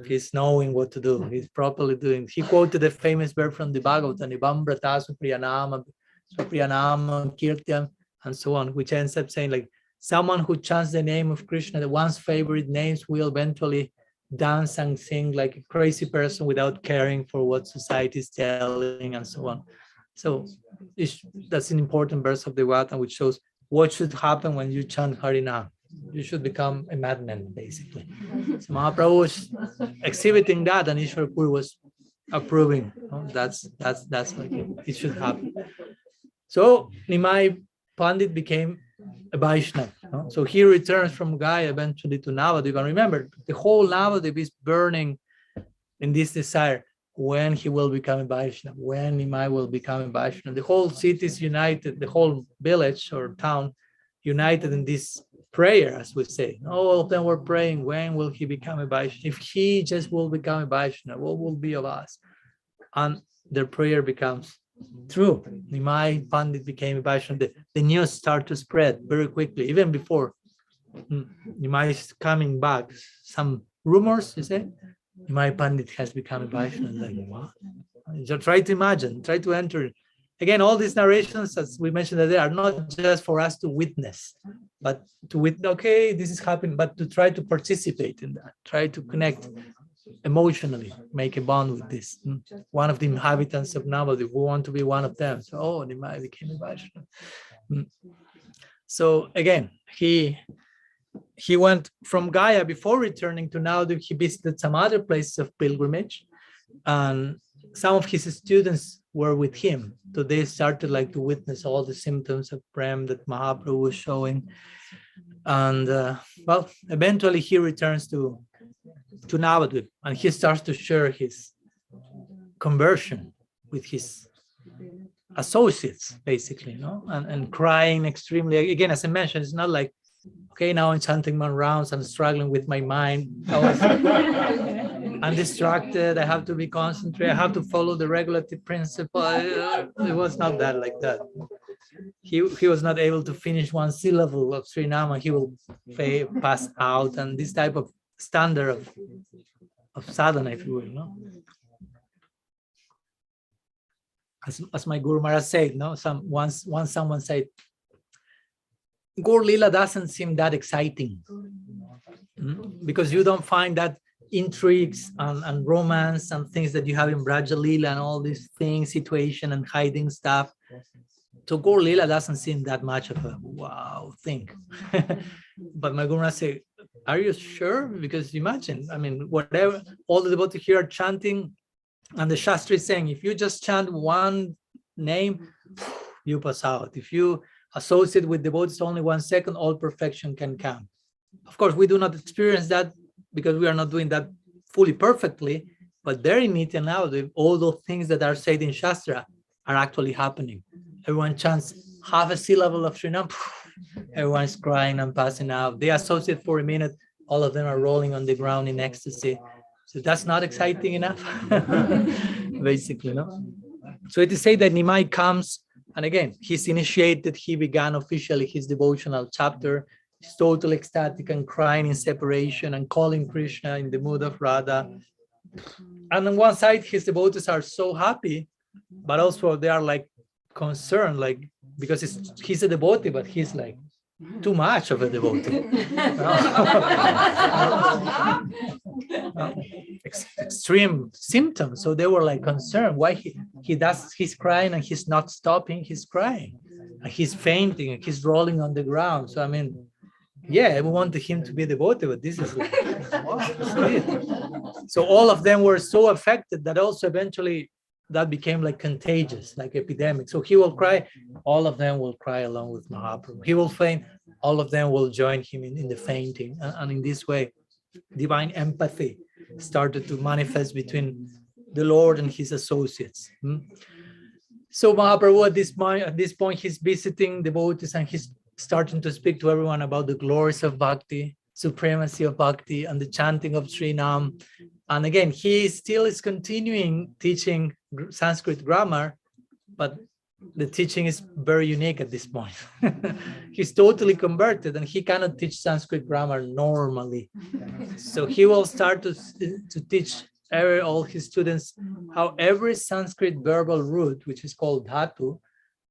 Speaker 1: He's knowing what to do. He's properly doing. He quoted the famous verse from the Bhagavata, Nibambrata Supriyanama, Supriyanama, Kirtan, and so on, which ends up saying like, someone who chants the name of Krishna, the one's favorite names, will eventually dance and sing like a crazy person without caring for what society is telling, and so on. So that's an important verse of the Bhagavatam, which shows what should happen when you chant Harinam. You should become a madman, basically. So Mahaprabhu was exhibiting that, and Ishwarapuri was approving. That's like it should happen. So Nimai Pandit became a Vaishnava. So he returns from Gaya eventually to Navadvipa. And remember, the whole Navadvipa is burning in this desire when he will become a Vaishnava, when Nimai will become a Vaishnava. The whole city is united, the whole village or town united in this prayer, as we say. All of them were praying, when will he become a Vaishnava? If he just will become a Vaishnava, what will be of us? And their prayer becomes true. Nimai Pandit became a Vaishnava. The news started to spread very quickly, even before Nimai is coming back. Some rumors, you say, Nimai Pandit has become a Vaishnava. Like, what? So try to imagine, try to enter. Again, all these narrations, as we mentioned, that they are not just for us to witness, but to witness, okay, this is happening, but to try to participate in that, try to connect emotionally, make a bond with this. One of the inhabitants of Navadvipa, we want to be one of them. So, Nimai became a Vaishnava. So again, he went from Gaya. Before returning to Navadvipa, he visited some other places of pilgrimage, and some of his students were with him. So they started like to witness all the symptoms of Prem that Mahaprabhu was showing. And eventually he returns to Navadvipa, and he starts to share his conversion with his associates, basically, and crying extremely. Again, as I mentioned, it's not like, okay, now I'm chanting my rounds, I'm struggling with my mind. I'm distracted, I have to be concentrated, I have to follow the regulative principle. It was not that like that. He was not able to finish one syllable of Srinama, he will pass out, and this type of standard of sadhana, if you will. As my Guru Maharaj said, once someone said, Gaur-lila doesn't seem that exciting, because you don't find that intrigues and romance and things that you have in Braja-lila and all these things, situation and hiding stuff. So Gaur-lila doesn't seem that much of a wow thing. But my Guru Maharaj said, are you sure? Because imagine, I mean, whatever, all the devotees here are chanting, and the Shastra is saying, if you just chant one name, you pass out. If you associate with devotees only 1 second, all perfection can come. Of course, we do not experience that because we are not doing that fully perfectly, but there in Nitya now, all those things that are said in Shastra are actually happening. Everyone chants half a syllable of Srinam, everyone is crying and passing out. They associate for a minute, all of them are rolling on the ground in ecstasy. So that's not exciting enough, basically, no? So it is said that Nimai comes, and again, he's initiated, he began officially his devotional chapter. He's totally ecstatic and crying in separation and calling Krishna in the mood of Radha. And on one side, his devotees are so happy, but also they are like concerned, like, because he's a devotee, but he's like too much of a devotee. Extreme symptoms. So they were like concerned why he's crying and he's not stopping, he's crying. And he's fainting and he's rolling on the ground. So I mean, yeah, we wanted him to be a devotee, but this is like, so all of them were so affected that also eventually that became like contagious, like epidemic. So he will cry, all of them will cry along with Mahaprabhu. He will faint, all of them will join him in the fainting. And in this way, divine empathy started to manifest between the Lord and his associates. So Mahaprabhu at this point, he's visiting devotees and he's starting to speak to everyone about the glories of bhakti, supremacy of bhakti, and the chanting of Sri Nam. And again, he still is continuing teaching Sanskrit grammar, but the teaching is very unique at this point. He's totally converted and he cannot teach Sanskrit grammar normally. So he will start to teach all his students how every Sanskrit verbal root, which is called dhatu,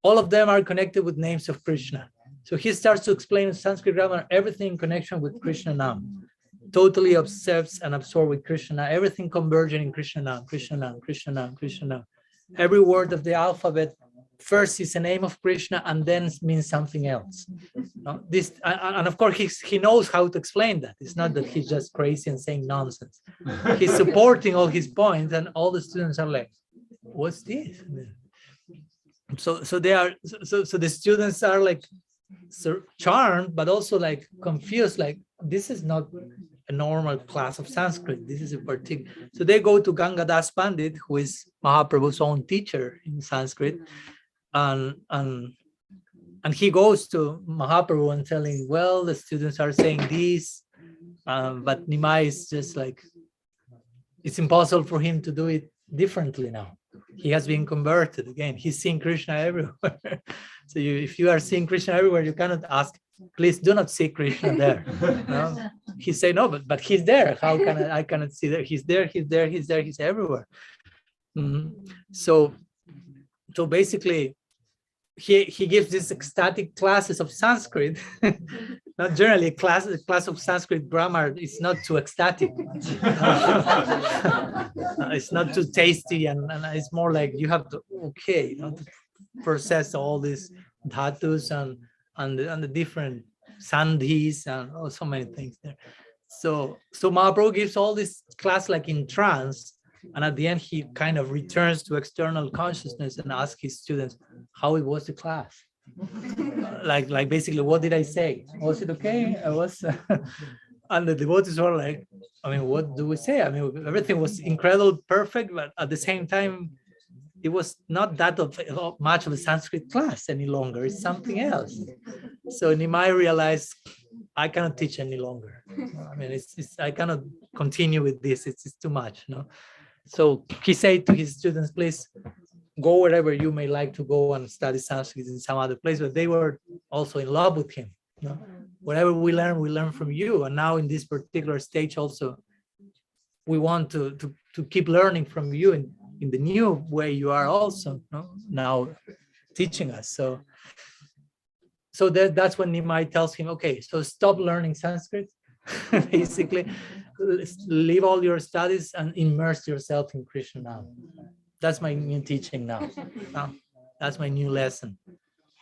Speaker 1: all of them are connected with names of Krishna. So he starts to explain in Sanskrit grammar everything in connection with Krishna Nam, totally obsessed and absorbed with Krishna, everything converging in Krishna Nam, Krishna Nam, Krishna Nam, Krishna Nam. Every word of the alphabet first is a name of Krishna and then means something else. No? And of course, he knows how to explain that. It's not that he's just crazy and saying nonsense. He's supporting all his points, and all the students are like, "What's this?" So the students are like charmed, but also like confused. Like, this is not a normal class of Sanskrit. This is a particular. So they go to Gangadas Pandit, who is Mahaprabhu's own teacher in Sanskrit. And he goes to Mahaprabhu and telling, well, the students are saying this, but Nimai is just like, it's impossible for him to do it differently now. He has been converted again. He's seeing Krishna everywhere. So if you are seeing Krishna everywhere, you cannot ask, please do not see Krishna there. No? He say, no, but he's there. How can I cannot see there? He's there, he's there, he's there, he's everywhere. So basically, he gives these ecstatic classes of Sanskrit. Not generally, a class of Sanskrit grammar is not too ecstatic. It's not too tasty, and it's more like you have to to process all these dhatus and the different sandhis and so many things there. So Mahaprabhu gives all this class like in trance. And at the end, he kind of returns to external consciousness and asks his students how it was the class. like basically, what did I say? Was it okay? I was, and the devotees were like, I mean, what do we say? I mean, everything was incredible, perfect, but at the same time, it was not that of much of a Sanskrit class any longer. It's something else. So Nimai realized, I cannot teach any longer. I mean, I cannot continue with this. It's too much, no. So he said to his students, please go wherever you may like to go and study Sanskrit in some other place. But they were also in love with him. You know? Whatever we learn from you. And now in this particular stage also, we want to keep learning from you in the new way you are also now teaching us. So that's when Nimai tells him, okay, so stop learning Sanskrit, basically. Leave all your studies and immerse yourself in Krishna now. That's my new teaching now. That's my new lesson.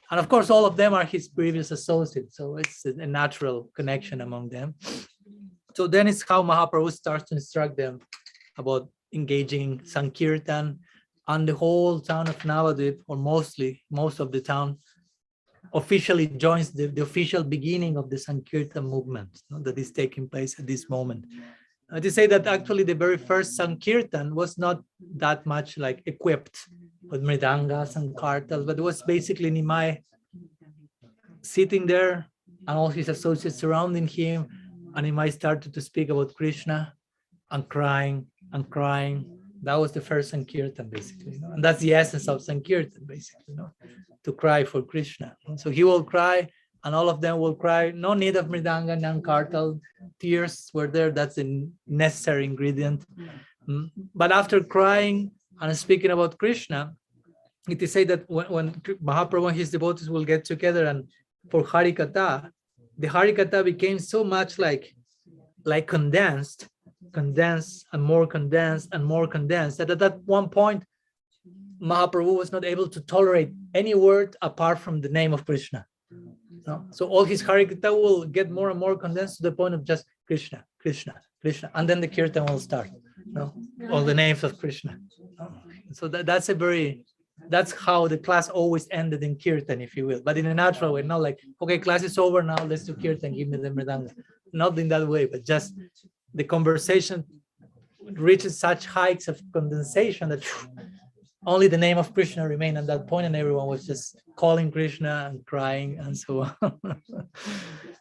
Speaker 1: And of course, all of them are his previous associates. So it's a natural connection among them. So then it's how Mahaprabhu starts to instruct them about engaging Sankirtan, and the whole town of Navadvip, or most of the town, officially joins the official beginning of the Sankirtan movement, that is taking place at this moment. To say that actually the very first Sankirtan was not that much like equipped with mridangas and kartals, but it was basically Nimai sitting there and all his associates surrounding him, and Nimai started to speak about Krishna and crying and crying. That was the first Sankirtan, basically, and that's the essence of Sankirtan, basically, to cry for Krishna. So he will cry, and all of them will cry. No need of mridanga, non-kartal. Tears were there. That's a necessary ingredient. But after crying and speaking about Krishna, it is said that when Mahaprabhu and his devotees will get together and for Harikatha, the Harikatha became so much like condensed and more condensed and more condensed, that at that one point, Mahaprabhu was not able to tolerate any word apart from the name of Krishna. No? So all his Harikatha will get more and more condensed to the point of just Krishna, Krishna, Krishna, and then the Kirtan will start. All the names of Krishna. So that's how the class always ended in Kirtan, if you will, but in a natural way, not like, okay, class is over now, let's do Kirtan, give me the mridanga. Not in that way, but just the conversation reaches such heights of condensation that only the name of Krishna remained at that point, and everyone was just calling Krishna and crying and so on.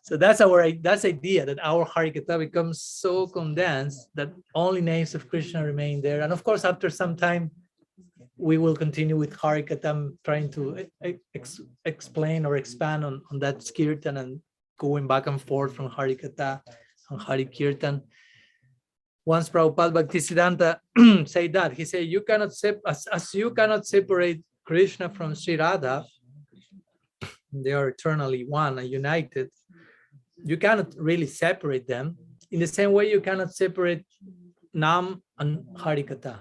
Speaker 1: So that's idea, that our Harikatha becomes so condensed that only names of Krishna remain there. And of course, after some time, we will continue with Harikatha, trying to explain or expand on that Kirtan and going back and forth from Harikatha and Harikirtan. Once Prabhupada Bhaktisiddhanta said that, he said, you cannot as you cannot separate Krishna from Sri Radha, they are eternally one and united. You cannot really separate them. In the same way, you cannot separate Nam and Harikatha.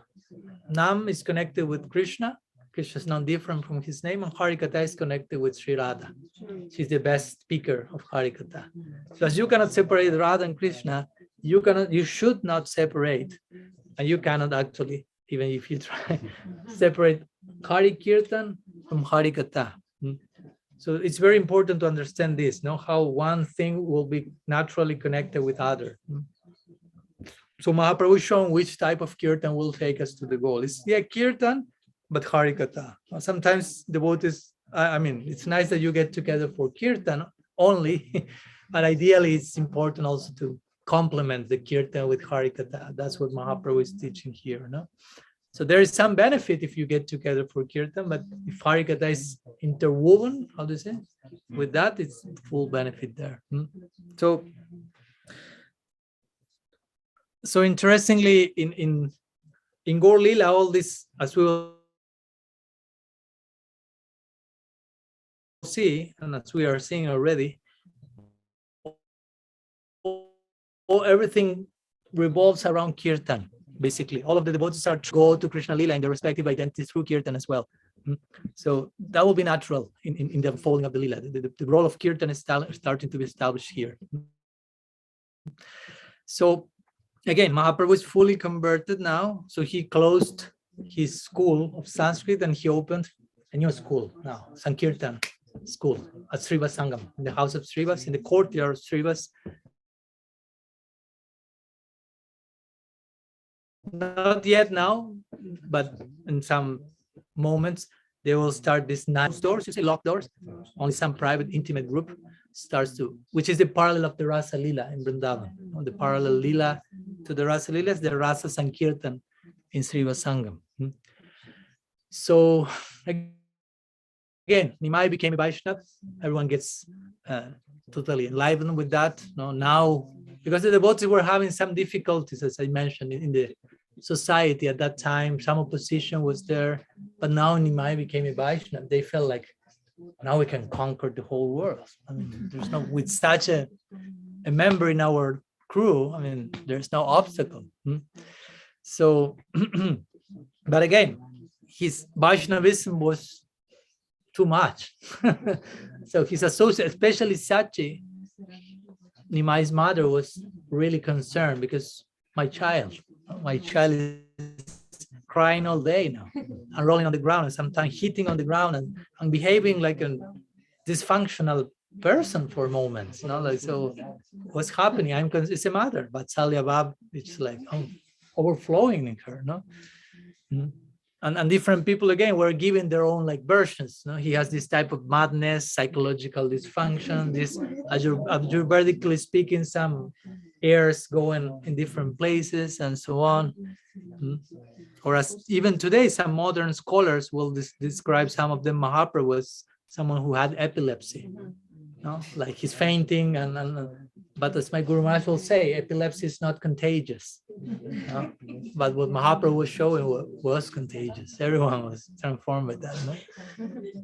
Speaker 1: Nam is connected with Krishna. Krishna is not different from his name, and Harikatha is connected with Sri Radha. She's the best speaker of Harikatha. So as you cannot separate Radha and Krishna, you should not separate, and you cannot actually, even if you try, separate Harikirtan from Harikatha. So it's very important to understand this, how one thing will be naturally connected with other. So Mahaprabhu is showing which type of kirtan will take us to the goal. It's kirtan, but Harikatha. Sometimes devotees, it's nice that you get together for kirtan only, but ideally it's important also to complement the kirtan with Harikatha. That's what Mahaprabhu is teaching here. So there is some benefit if you get together for kirtan, but if Harikatha is interwoven, how do you say, with that, it's full benefit there. So interestingly, in Gaur-lila, all this, as we will see, and as we are seeing already, everything revolves around kirtan. Basically, all of the devotees are to go to Krishna-lila in their respective identities through kirtan as well. So that will be natural in the unfolding of the lila. The role of kirtan is starting to be established here. So again, Mahaprabhu is fully converted now. So he closed his school of Sanskrit and he opened a new school now, Sankirtan school at Srivas Sangam, in the house of Srivas, in the courtyard of Srivas. Not yet now, but in some moments, they will start this doors, you say locked doors, only some private intimate group starts to, which is the parallel of the Rasa-lila in Vrindavan. The parallel lila to the Rasa-lila is the Rasa Sankirtan in Srivas Sangam. So again, Nimai became a Vaishnava. Everyone gets totally enlivened with that. Now, because the devotees were having some difficulties, as I mentioned, in the society at that time, some opposition was there, but now Nimai became a Vaishnava. They felt like, now we can conquer the whole world. There's no, with such a member in our crew, there's no obstacle. So, but again, his Vaishnavism was too much. So his associate, especially Sachi, Nimai's mother was really concerned because my child is crying all day now and rolling on the ground and sometimes hitting on the ground and behaving like a dysfunctional person for moments, like, so what's happening? It's a mother, but Salya Bab, it's like overflowing in her, no? Mm. And different people again were given their own like versions. He has this type of madness, psychological dysfunction, this Ayurvedically speaking, some airs going in different places and so on. Or as even today, some modern scholars will describe some of them Mahaprabhu as someone who had epilepsy, like he's fainting but as my Guru Maharaj will say, epilepsy is not contagious. But what Mahaprabhu was showing was contagious. Everyone was transformed by that.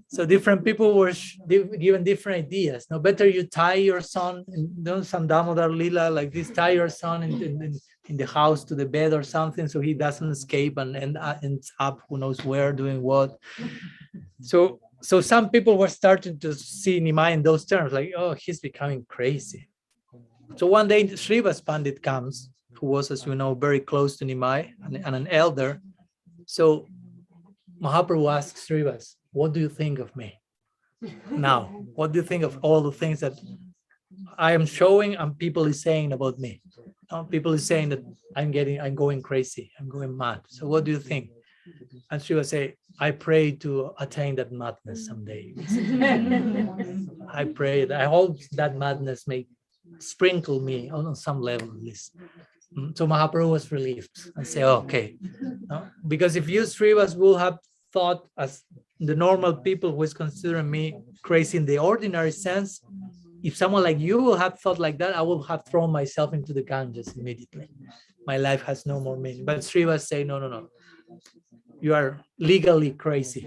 Speaker 1: So different people were given different ideas. Better you tie your son, some Damodar-lila, like this, tie your son in the house to the bed or something so he doesn't escape and ends up who knows where doing what. So some people were starting to see Nimai in those terms, like, oh, he's becoming crazy. So one day Srivas Pandit comes, who was, as you know, very close to Nimai and an elder. So Mahaprabhu asks Srivas, what do you think of me now? What do you think of all the things that I am showing and people is saying about me? People is saying that I'm going crazy, I'm going mad. So what do you think? And Srivas say, I pray to attain that madness someday. I pray that I hope that madness may sprinkle me on some level at least. So Mahaprabhu was relieved and say, oh, okay. Because if you Srivas will have thought as the normal people who is considering me crazy in the ordinary sense, if someone like you will have thought like that, I will have thrown myself into the Ganges immediately. My life has no more meaning. But Srivas say, no. You are legally crazy.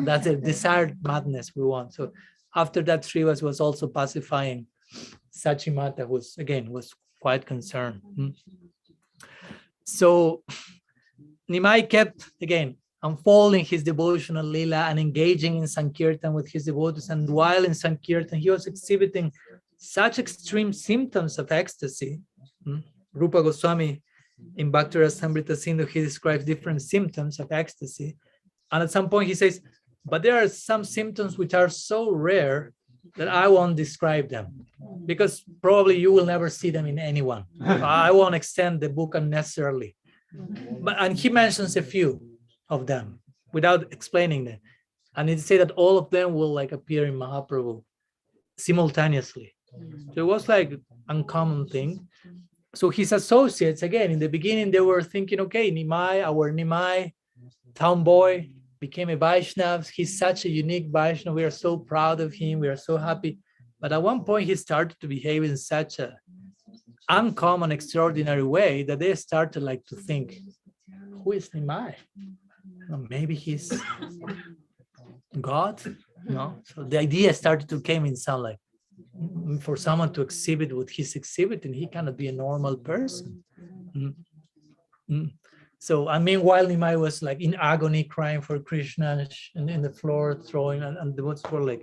Speaker 1: That's a desired madness we want. So after that, Srivas was also pacifying Sachimata, who was quite concerned. So Nimai kept, again, unfolding his devotional lila and engaging in Sankirtan with his devotees. And while in Sankirtan, he was exhibiting such extreme symptoms of ecstasy. Rupa Goswami, in Bhakti-rasamrita Sindhu, he describes different symptoms of ecstasy. And at some point he says, but there are some symptoms which are so rare that I won't describe them because probably you will never see them in anyone. I won't extend the book unnecessarily. And he mentions a few of them without explaining them. And he said that all of them will like appear in Mahaprabhu simultaneously. So it was like an uncommon thing. So his associates, again, in the beginning, they were thinking, okay, Nimai, our Nimai, town boy, became a Vaishnav. He's such a unique Vaishnav. We are so proud of him. We are so happy. But at one point, he started to behave in such an uncommon, extraordinary way that they started like to think, who is Nimai? Maybe he's God? So the idea started to come in sound like, for someone to exhibit what he's exhibiting, he cannot be a normal person. So, and meanwhile, Nimai was like in agony, crying for Krishna and in the floor, throwing, and the devotees were like,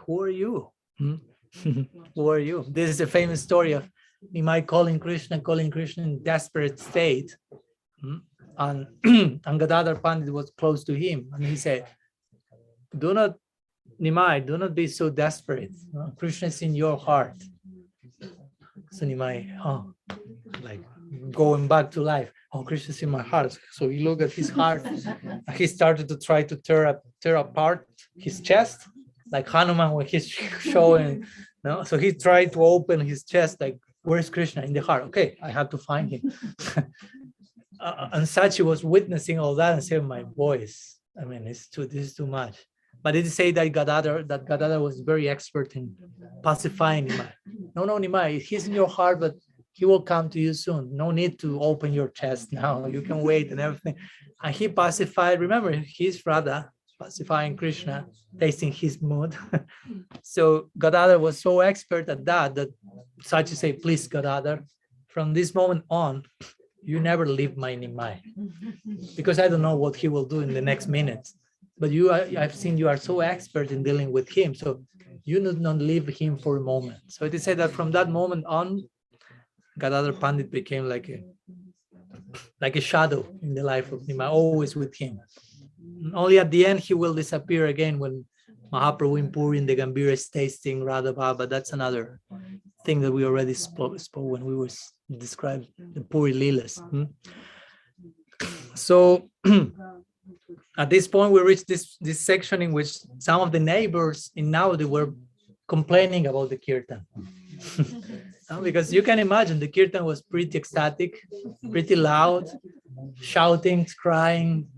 Speaker 1: who are you? Who are you? This is a famous story of Nimai calling Krishna in desperate state. And Gadadhar Pandit was close to him, and he said, Nimai, do not be so desperate. Krishna is in your heart. So Nimai, like going back to life. Oh, Krishna is in my heart. So he looked at his heart. He started to try to tear apart his chest, like Hanuman when he's showing. So he tried to open his chest, like, where's Krishna? In the heart. Okay, I have to find him. And Sachi was witnessing all that and said, my voice, I mean, this is too much. But it is said that Gadadhar was very expert in pacifying Nimai. No, Nimai, he's in your heart, but he will come to you soon. No need to open your chest now. You can wait and everything. And he pacified. Remember, he's Radha pacifying Krishna, tasting his mood. So Gadadhar was so expert at that Sachi said, please, Gadadhar, from this moment on, you never leave my Nimai. Because I don't know what he will do in the next minute. but I've seen you are so expert in dealing with him, so you do not leave him for a moment. So it is said that from that moment on, Gadadhar Pandit became like a shadow in the life of Nima, always with him. Only at the end he will disappear again when Mahaprabhu in Puri in the Gambhira is tasting Radha Baba. That's another thing that we already spoke when we were describing the Puri Lilas. So at this point we reached this section in which some of the neighbors in Navadvipa were complaining about the kirtan. Because you can imagine the kirtan was pretty ecstatic, pretty loud, shouting, crying,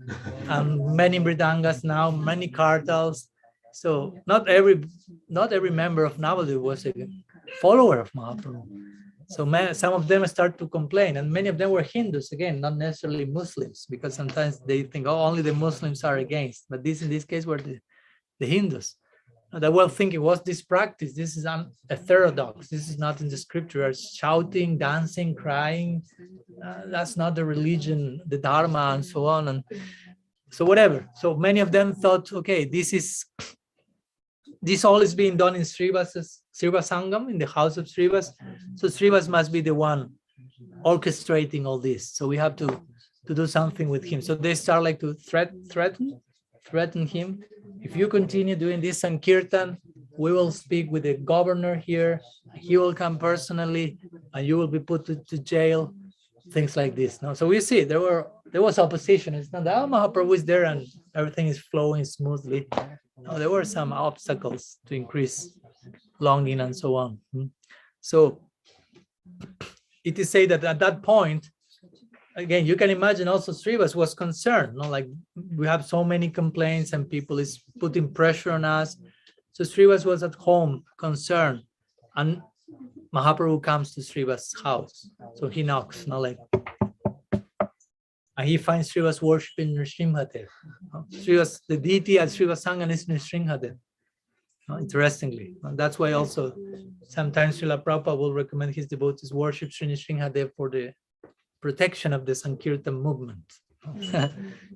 Speaker 1: many mridangas now, many kartals. So not every member of Navadvipa was a follower of Mahaprabhu. So some of them start to complain, and many of them were Hindus, again, not necessarily Muslims, because sometimes they think, oh, only the Muslims are against. But in this case were the Hindus. They were thinking, what's this practice? This is heterodox. This is not in the scripture. Shouting, dancing, crying. That's not the religion, the dharma, and so on. And so whatever. So many of them thought, okay, this all is being done in Srivas Sangam, in the house of Srivas. So Srivas must be the one orchestrating all this. So we have to do something with him. So they start like to threaten him. If you continue doing this Sankirtan, we will speak with the governor here. He will come personally, and you will be put to jail. Things like this. No, so we see there was opposition. It's not that Mahaprabhu is there and everything is flowing smoothly. No, there were some obstacles to increase longing and so on. So it is said that at that point, again, you can imagine also Srivas was concerned. Like we have so many complaints and people is putting pressure on us. So Srivas was at home, concerned, and Mahaprabhu comes to Srivas' house. So he knocks, and he finds Srivas worshiping Nrsimhadev. Srivas, the deity at Srivas Sangam is Nrsimhadev. Interestingly, that's why also sometimes Srila Prabhupada will recommend his devotees worship Sri Nrsimhadev for the protection of the Sankirtan movement.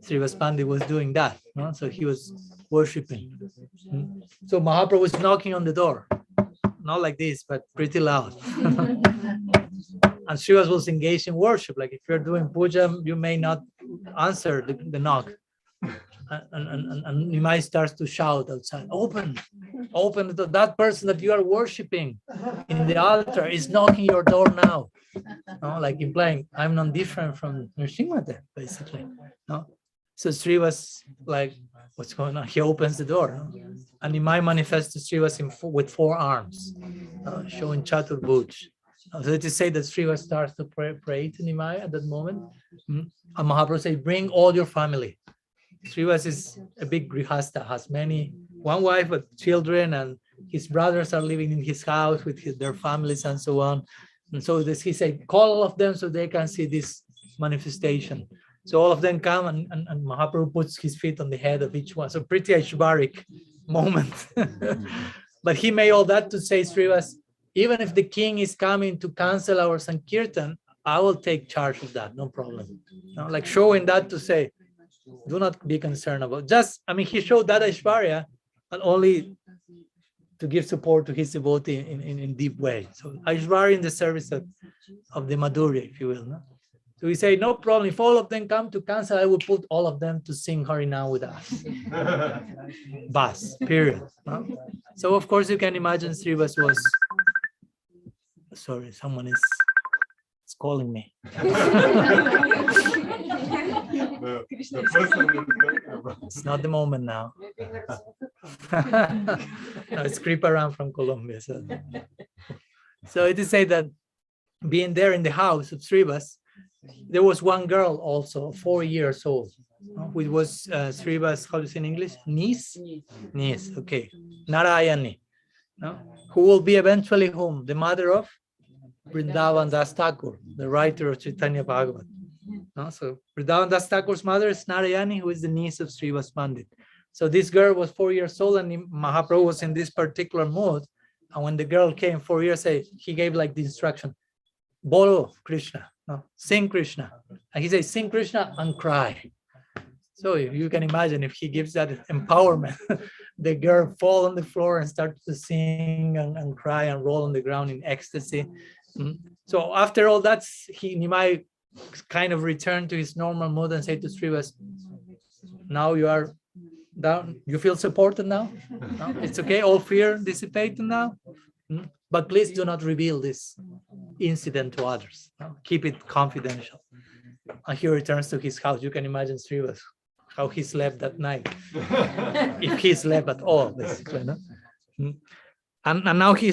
Speaker 1: Srivas Pandit was doing that, so he was worshiping. So Mahaprabhu was knocking on the door, not like this, but pretty loud. And Srivas was engaged in worship. Like if you're doing puja, you may not answer the knock. And Nimai starts to shout outside, open the door. That person that you are worshiping in the altar is knocking your door now. Like implying, I'm not different from Nrsimhadev, basically. So Srivas, like, what's going on? He opens the door. And Nimai manifests to Srivas with 4 arms, showing Chaturbhuj. So it is said that Srivas starts to pray to Nimai at that moment. And Mahaprabhu says, bring all your family. Srivas is a big grihasta, has one wife, but children, and his brothers are living in his house with their families and so on. And so he said, call all of them so they can see this manifestation. So all of them come, and Mahaprabhu puts his feet on the head of each one. So pretty Aishvaric moment. But he made all that to say, Srivas, even if the king is coming to cancel our Sankirtan, I will take charge of that, no problem. Like showing that to say, do not be concerned about. He showed that Aishwarya, but only to give support to his devotee in deep way. So Aishwarya in the service of the Madhurya, if you will. No? So we say, no problem. If all of them come to cancel, I will put all of them to sing Harinam with us. Bas, period. No? So of course you can imagine Srivas was, sorry, someone is calling me. It's not the moment now. No, it's creep around from Colombia. So it is said that being there in the house of Srivas, there was one girl also, 4 years old, which was Srivas, how do you say in English? Niece, okay. Narayani, who will be eventually whom? The mother of Vrindavan Das Thakur, the writer of Caitanya Bhagavata. So Vrindavan Das Thakur's mother is Narayani, who is the niece of Srivas Pandit. So this girl was 4 years old, and Mahaprabhu was in this particular mood. And when the girl came 4 years, he gave like the instruction, Bolo Krishna, sing Krishna. And he says, sing Krishna and cry. So if you can imagine, if he gives that empowerment, the girl fall on the floor and start to sing and cry and roll on the ground in ecstasy. So after all that, Nimai kind of returned to his normal mood and say to Srivas, now you are down, you feel supported now? No? It's okay, all fear dissipated now? But please do not reveal this incident to others. No? Keep it confidential. And he returns to his house. You can imagine Srivas, how he slept that night, if he slept at all, basically. No? And now we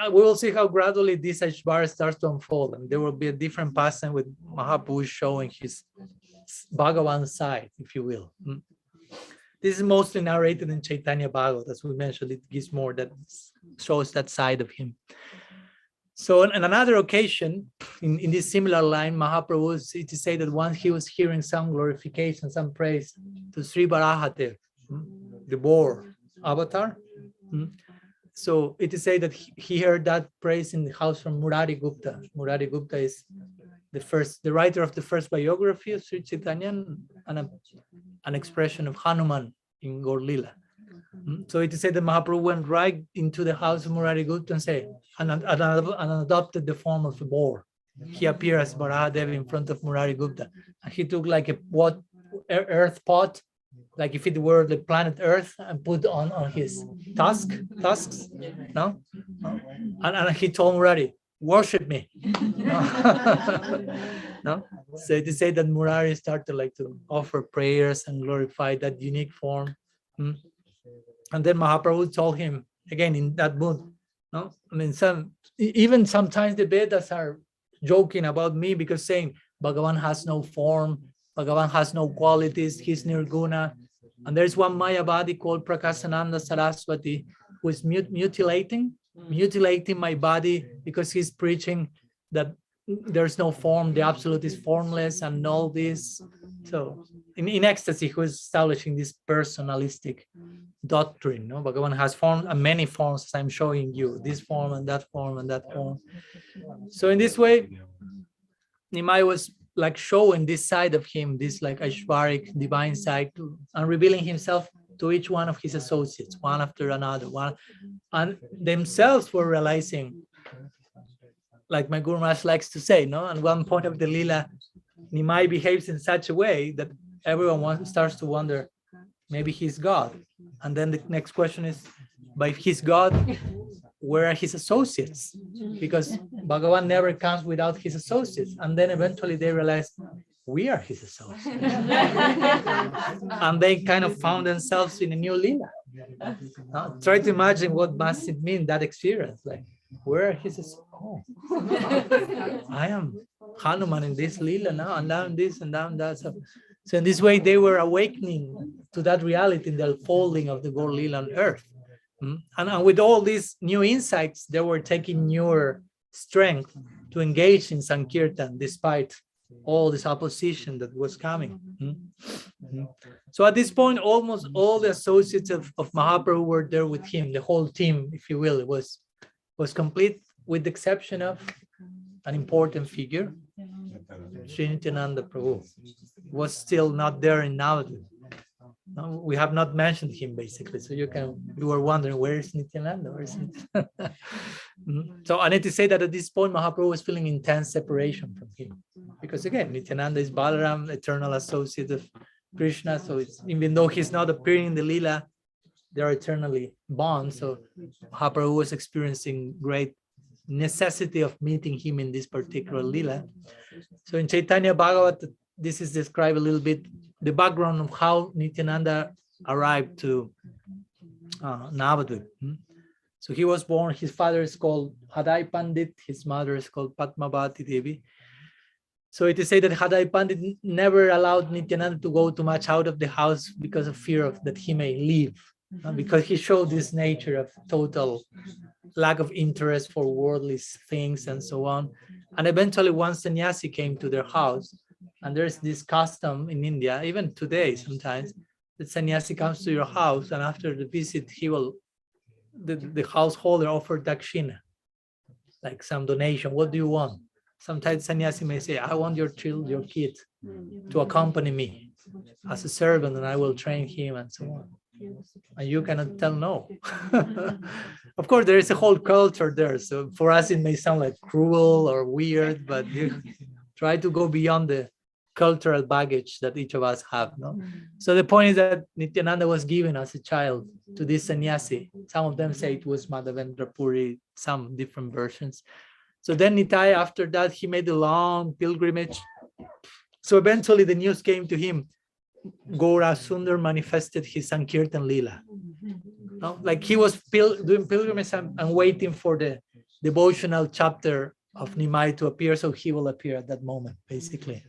Speaker 1: will see how gradually this Ashvara starts to unfold, and there will be a different pastime with Mahaprabhu showing his Bhagavan side, if you will. This is mostly narrated in Caitanya Bhagavata, as we mentioned. It gives more that shows that side of him. So on another occasion, in this similar line, Mahaprabhu, it is said that once he was hearing some glorification, some praise to Sri Varahadev, the boar avatar. So it is said that he heard that praise in the house from Murari Gupta. Murari Gupta is the writer of the first biography of Sri Chaitanya and an expression of Hanuman in Gaur-lila. So it is said that Mahaprabhu went right into the house of Murari Gupta and adopted the form of a boar. He appeared as Varahadev in front of Murari Gupta. And he took like a earth pot, like if it were the planet Earth, and put on his tusks, no? And he told Murari, worship me. No? So it is said that Murari started to offer prayers and glorify that unique form. And then Mahaprabhu told him, again in that mood, no? I mean, even sometimes the Vedas are joking about me because saying Bhagavan has no form, Bhagavan has no qualities, he's nirguna. And there's one Mayavadi called Prakasananda Saraswati who is mutilating my body because he's preaching that there's no form, the absolute is formless and all this. So in ecstasy, who is establishing this personalistic doctrine. No? Bhagavan has form and many forms, as I'm showing you, this form and that form and that form. So in this way, Nimai was showing this side of him, this Aishvaric divine side, and revealing himself to each one of his associates, one after another. And themselves were realizing, like my Guru Maharaj likes to say, no? At one point of the Lila, Nimai behaves in such a way that everyone starts to wonder, maybe he's God. And then the next question is, but if he's God, where are his associates? Because Bhagavan never comes without his associates. And then eventually they realize, we are his associates. And they kind of found themselves in a new Lila. Try to imagine what must it mean, that experience. Where are his associates? Oh, I am Hanuman in this Lila now, and now this and now that. So in this way, they were awakening to that reality in the unfolding of the Gaur Lila on earth. And with all these new insights, they were taking newer strength to engage in Sankirtan despite all this opposition that was coming. So at this point, almost all the associates of Mahaprabhu were there with him. The whole team, if you will, was complete, with the exception of an important figure. Sri Nityananda Prabhu was still not there in Navadvipa. No, we have not mentioned him basically. So you were wondering, where is Nityananda? Where is Nityananda? So I need to say that at this point, Mahaprabhu was feeling intense separation from him. Because again, Nityananda is Balaram, eternal associate of Krishna. So even though he's not appearing in the Lila, they are eternally bound. So Mahaprabhu was experiencing great necessity of meeting him in this particular Lila. So in Caitanya Bhagavata, this is described a little bit, the background of how Nityananda arrived to Navadvipa. So he was born, his father is called Hadai Pandit, his mother is called Padmavati Devi. So it is said that Hadai Pandit never allowed Nityananda to go too much out of the house because of fear of that he may leave, because he showed this nature of total lack of interest for worldly things and so on. And eventually one sannyasi came to their house, and there's this custom in India, even today sometimes, the sannyasi comes to your house, and after the visit, the householder offered dakshina, like some donation. What do you want? Sometimes sannyasi may say, I want your kid to accompany me. as a servant, and I will train him and so on. And you cannot tell no. Of course, there is a whole culture there. So for us, it may sound like cruel or weird, but you try to go beyond the cultural baggage that each of us have. No? So the point is that Nityananda was given as a child to this sannyasi. Some of them say it was Madhavendra Puri, some different versions. So then Nitai, after that, he made a long pilgrimage. So eventually the news came to him. Gaura Sundar manifested his Sankirtan Lila. No? Like he was doing pilgrimage and waiting for the devotional chapter of Nimai to appear, so he will appear at that moment, basically.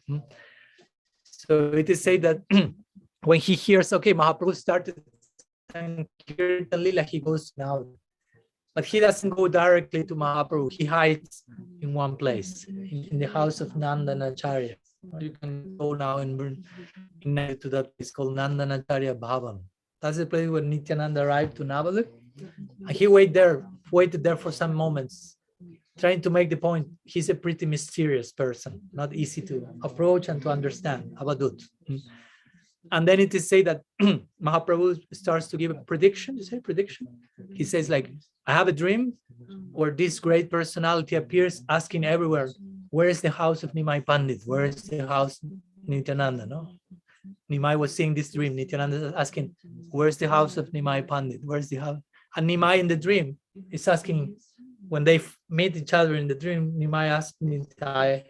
Speaker 1: So it is said that when he hears, okay, Mahaprabhu started Sankirtan Lila, he goes now. But he doesn't go directly to Mahaprabhu. He hides in one place, in the house of Nandanacharya. You can go now and bring to that place called Nandanacharya Bhavan. That's the place where Nityananda arrived to Navadvipa. And he waited there for some moments, trying to make the point. He's a pretty mysterious person, not easy to approach and to understand. Avadut. And then it is said that Mahaprabhu starts to give a prediction. You say prediction? He says, like, I have a dream where this great personality appears asking everywhere, where is the house of Nimai Pandit? Where is the house of Nityananda? No? Nimai was seeing this dream. Nityananda is asking, where's the house of Nimai Pandit? Where's the house? And Nimai in the dream is asking, when they meet each other in the dream, Nimai asked Nitai,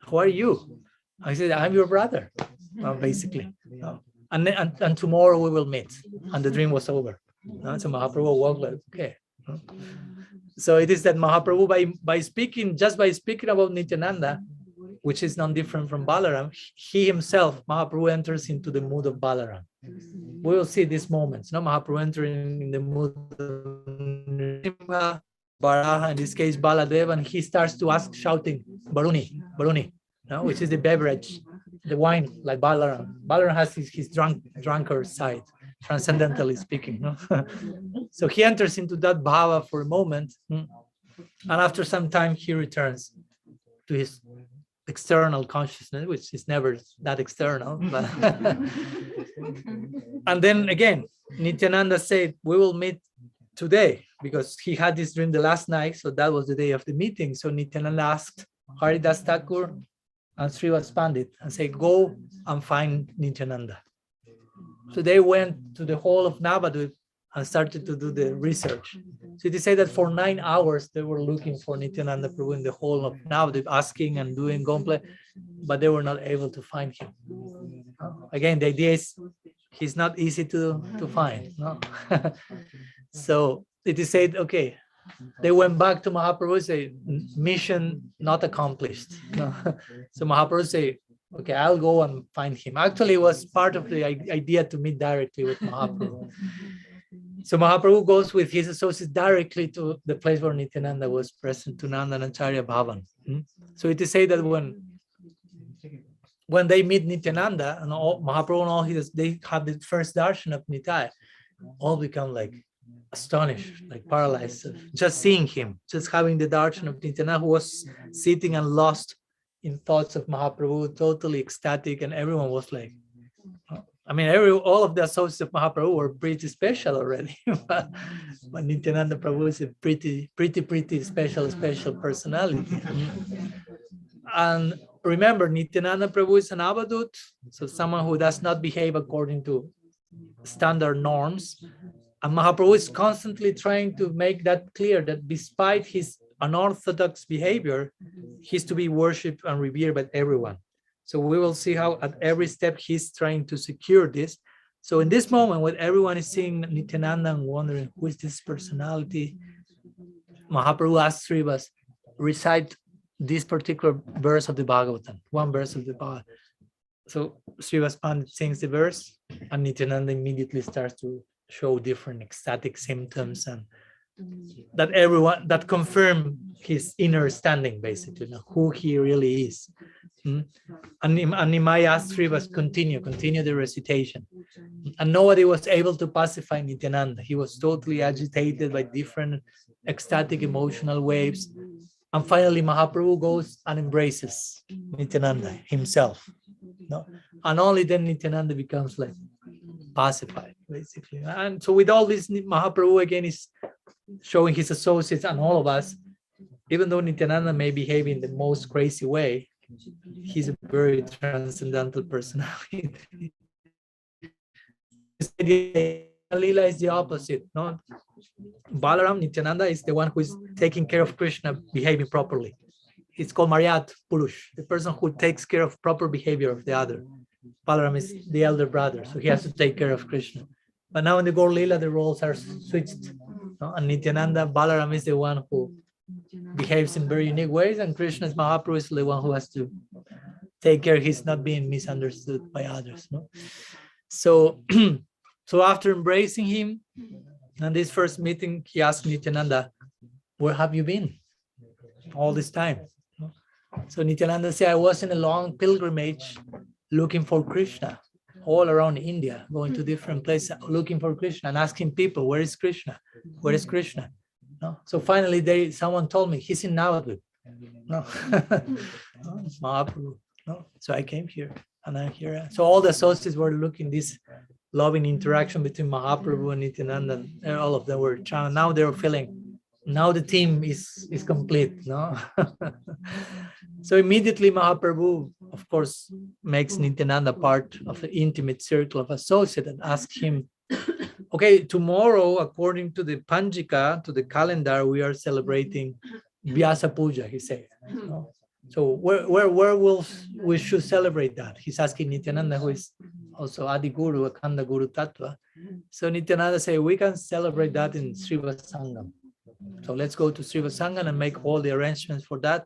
Speaker 1: who are you? I said, I'm your brother, basically. And tomorrow we will meet. And the dream was over. So Mahaprabhu walked like, okay. So it is that Mahaprabhu, by speaking about Nityananda, which is not different from Balaram, he himself, Mahaprabhu, enters into the mood of Balaram. We will see these moments. No, Mahaprabhu entering in the mood of Nrsimha, Varaha, in this case Baladev, and he starts to ask, shouting, Baruni, Baruni, no, which is the beverage, the wine, like Balaram. Balaram has his drunkard side, transcendentally speaking. No? So he enters into that bhava for a moment, and after some time he returns to his external consciousness, which is never that external. But and then again, Nityananda said, we will meet today, because he had this dream the last night, so that was the day of the meeting. So Nityananda asked Haridas Thakur and Srivas Pandit and said, go and find Nityananda. So they went to the hall of Navadvipa and started to do the research. So they say that for 9 hours they were looking for Nityananda Prabhu in the hall of Navadvipa, asking and doing gomple, but they were not able to find him. Again, the idea is he's not easy to find. No? So it is said, okay, they went back to Mahaprabhu, say, mission not accomplished. No? So Mahaprabhu say, okay, I'll go and find him. Actually, it was part of the idea to meet directly with Mahaprabhu. So Mahaprabhu goes with his associates directly to the place where Nityananda was present, to Nandanacharya Bhavan. So it is said that when they meet Nityananda, and Mahaprabhu and all they have the first darshan of Nitai, all become like astonished, like paralyzed, just seeing him, just having the darshan of Nityananda, who was sitting and lost in thoughts of Mahaprabhu, totally ecstatic, and everyone was like, I mean, all of the associates of Mahaprabhu were pretty special already, but Nityananda Prabhu is a pretty special personality. And remember, Nityananda Prabhu is an avadut, so someone who does not behave according to standard norms. And Mahaprabhu is constantly trying to make that clear, that despite his unorthodox behavior, he's to be worshipped and revered by everyone. So we will see how at every step he's trying to secure this. So in this moment, when everyone is seeing Nityananda and wondering who is this personality, Mahaprabhu asked Srivas, recite this particular verse of the Bhagavatam, one verse of the Bhagavatam. So Srivas Pandit sings the verse, and Nityananda immediately starts to show different ecstatic symptoms, and that confirm his inner standing, basically, who he really is. And Nimai asked Srivas, continue the recitation. And nobody was able to pacify Nityananda. He was totally agitated by different ecstatic emotional waves. And finally, Mahaprabhu goes and embraces Nityananda himself. No, and only then Nityananda becomes like pacified, basically. And so with all this, Mahaprabhu again is showing his associates and all of us, even though Nityananda may behave in the most crazy way, he's a very transcendental personality. Lila is the opposite. No, Balaram, Nityananda is the one who is taking care of Krishna behaving properly. It's called Maryat Purush, the person who takes care of proper behavior of the other. Balaram is the elder brother, so he has to take care of Krishna. But now in the Gaur Lila, the roles are switched. No? And Nityananda, Balaram is the one who behaves in very unique ways, and Krishna's Mahaprabhu is the one who has to take care he's not being misunderstood by others. No? So, so after embracing him, and this first meeting, he asked Nityananda, where have you been all this time? So Nityananda said, I was in a long pilgrimage looking for Krishna all around India, going to different places, looking for Krishna and asking people, where is Krishna? Where is Krishna? No? So finally, someone told me, he's in Navadvipa. No, Mahaprabhu. No? So I came here and I'm here. So all the associates were looking this loving interaction between Mahaprabhu and Nityananda, and all of them were charmed. Now they're feeling, now the team is complete. No? So immediately Mahaprabhu, of course, makes Nityananda part of the intimate circle of associates and asks him, okay, tomorrow, according to the Panjika, to the calendar, we are celebrating Vyasa Puja, he said. No? So where we should celebrate that? He's asking Nityananda, who is also Adi Guru, Akhanda Guru Tattva. So Nityananda said, we can celebrate that in Srivasangam. So let's go to Srivasangam and make all the arrangements for that.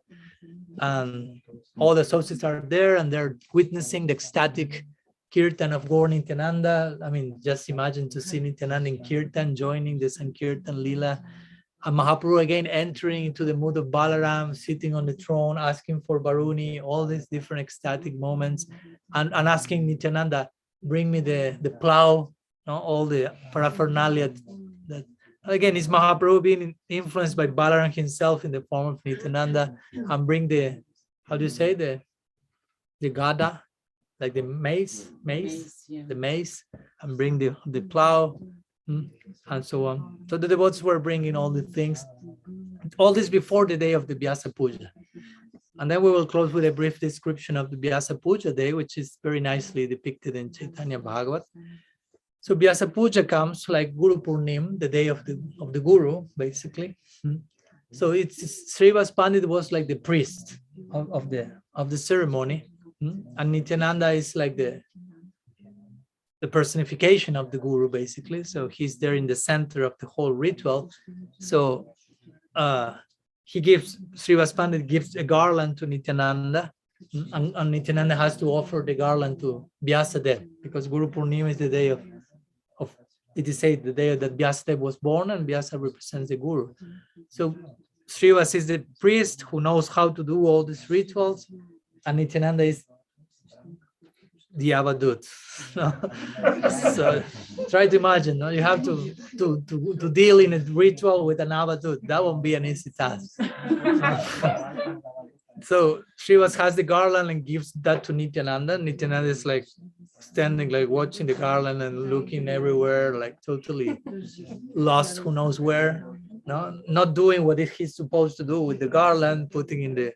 Speaker 1: And all the associates are there and they're witnessing the ecstatic Kirtan of Gaur Nityananda. I mean, just imagine to see Nityananda in Kirtan, joining the Sankirtan Lila. And Mahaprabhu again entering into the mood of Balaram, sitting on the throne, asking for Baruni, all these different ecstatic moments, and asking Nityananda, bring me the plow, all the paraphernalia. That again is Mahaprabhu being influenced by Balaram himself in the form of Nityananda, and bring the, how do you say, the gada, like the mace, the mace, and bring the plow. And so on. So the devotees were bringing all the things, all this before the day of the Vyasa Puja. And then we will close with a brief description of the Vyasa Puja day, which is very nicely depicted in Caitanya Bhagavata. So Vyasa Puja comes like Guru Purnim, the day of the Guru, basically. So it's Srivas Pandit was like the priest of the ceremony, and Nityananda is like the personification of the Guru, basically. So he's there in the center of the whole ritual. So Srivas Pandit gives a garland to Nityananda, and Nityananda has to offer the garland to Vyasadeva, because Guru Purnima is the day of it is said the day that Vyasadeva was born, and Vyasa represents the Guru. So Srivas is the priest who knows how to do all these rituals, and Nityananda is the avadut. So try to imagine, you have to deal in a ritual with an avadut. That won't be an easy task. So Srivas has the garland and gives that to Nityananda. Nityananda is like standing, like watching the garland and looking everywhere, like totally lost, who knows where. Not doing what he's supposed to do with the garland, putting in the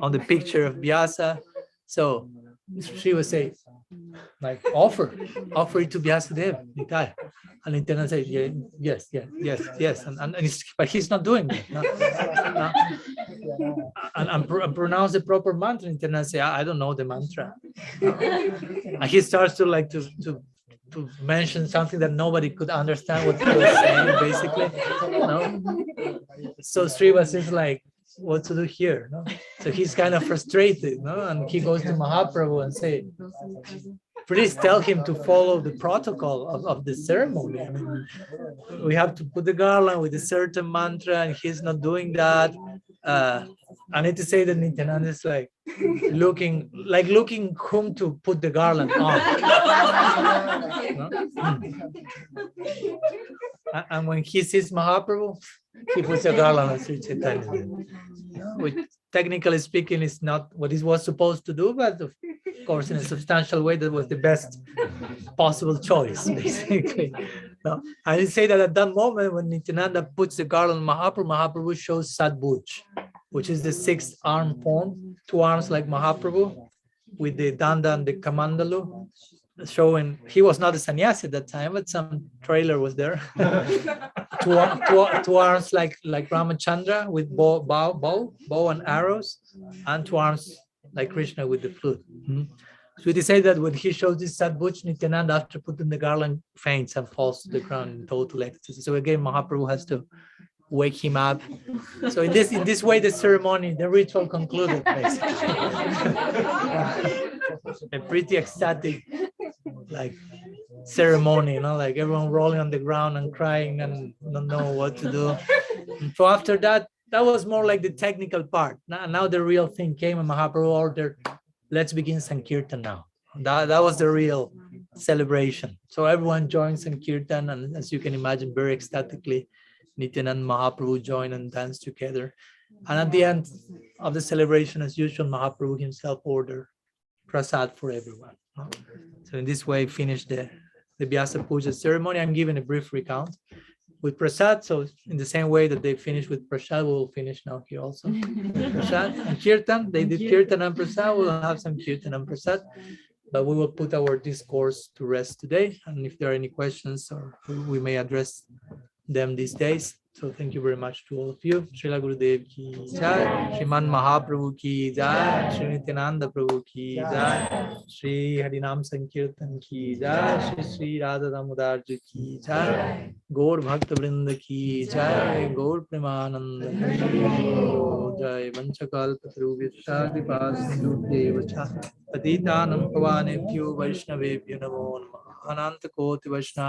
Speaker 1: on the picture of Vyasa. So she would say, like, offer it to Vyasadeva, Nitai. And Nityananda says, yes. But he's not doing it. And pronounce the proper mantra. Nityananda says, I don't know the mantra. And he starts to mention something that nobody could understand what he was saying, basically. So Srivas is like, what to do here? So he's kind of frustrated, and he goes to Mahaprabhu and say, please tell him to follow the protocol of the ceremony. I mean, we have to put the garland with a certain mantra, and he's not doing that. I need to say that Nityananda is like looking whom to put the garland on. And when he sees Mahaprabhu, he puts a garland on Sri Chaitanya, which technically speaking is not what he was supposed to do, but course, in a substantial way, that was the best possible choice, basically. No, I did say that at that moment when Nityananda puts the garland on Mahaprabhu, Mahaprabhu shows Sadbhuj, which is the sixth arm form, two arms like Mahaprabhu, with the danda and the kamandalu, showing he was not a sannyasi at that time, but some trailer was there. two arms like Ramachandra with bow and arrows, and two arms like Krishna with the flute. So we say that when he shows this Sadbhuj, Nityananda, after putting the garland, faints and falls to the ground in total ecstasy. So again, Mahaprabhu has to wake him up. So in this way, the ceremony, the ritual concluded, basically. A pretty ecstatic, like, ceremony, like everyone rolling on the ground and crying and don't know what to do. And so after that was more like the technical part. Now the real thing came, and Mahaprabhu ordered, let's begin Sankirtan now. That was the real celebration. So everyone joined Sankirtan, and as you can imagine, very ecstatically, Nityananda and Mahaprabhu joined and danced together. And at the end of the celebration, as usual, Mahaprabhu himself ordered prasad for everyone. So in this way, finished the Vyasa Puja ceremony. I'm giving a brief recount with prasad. So in the same way that they finished with prasad, we will finish now here also. Prasad and kirtan. They did kirtan and prasad. We'll have some kirtan and prasad. But we will put our discourse to rest today. And if there are any questions, or we may address them these days. So thank you very much to all of you. Srila Gurudev ki jai, Shriman Mahaprabhu ki jai, Shri Nityananda Prabhu ki jai, Shri Harinam Sankirtan ki jai, Shri Radha Damodar ji ki jai, Gaur Bhakta Vrinda ki jai, Gaur Premananda ki jai, Vanchakal Patru Vishya Vipas Sindhu Patitanam Pavanebhyo Vaishnavebhyo Namo Namah Ananta Koti Vaishnava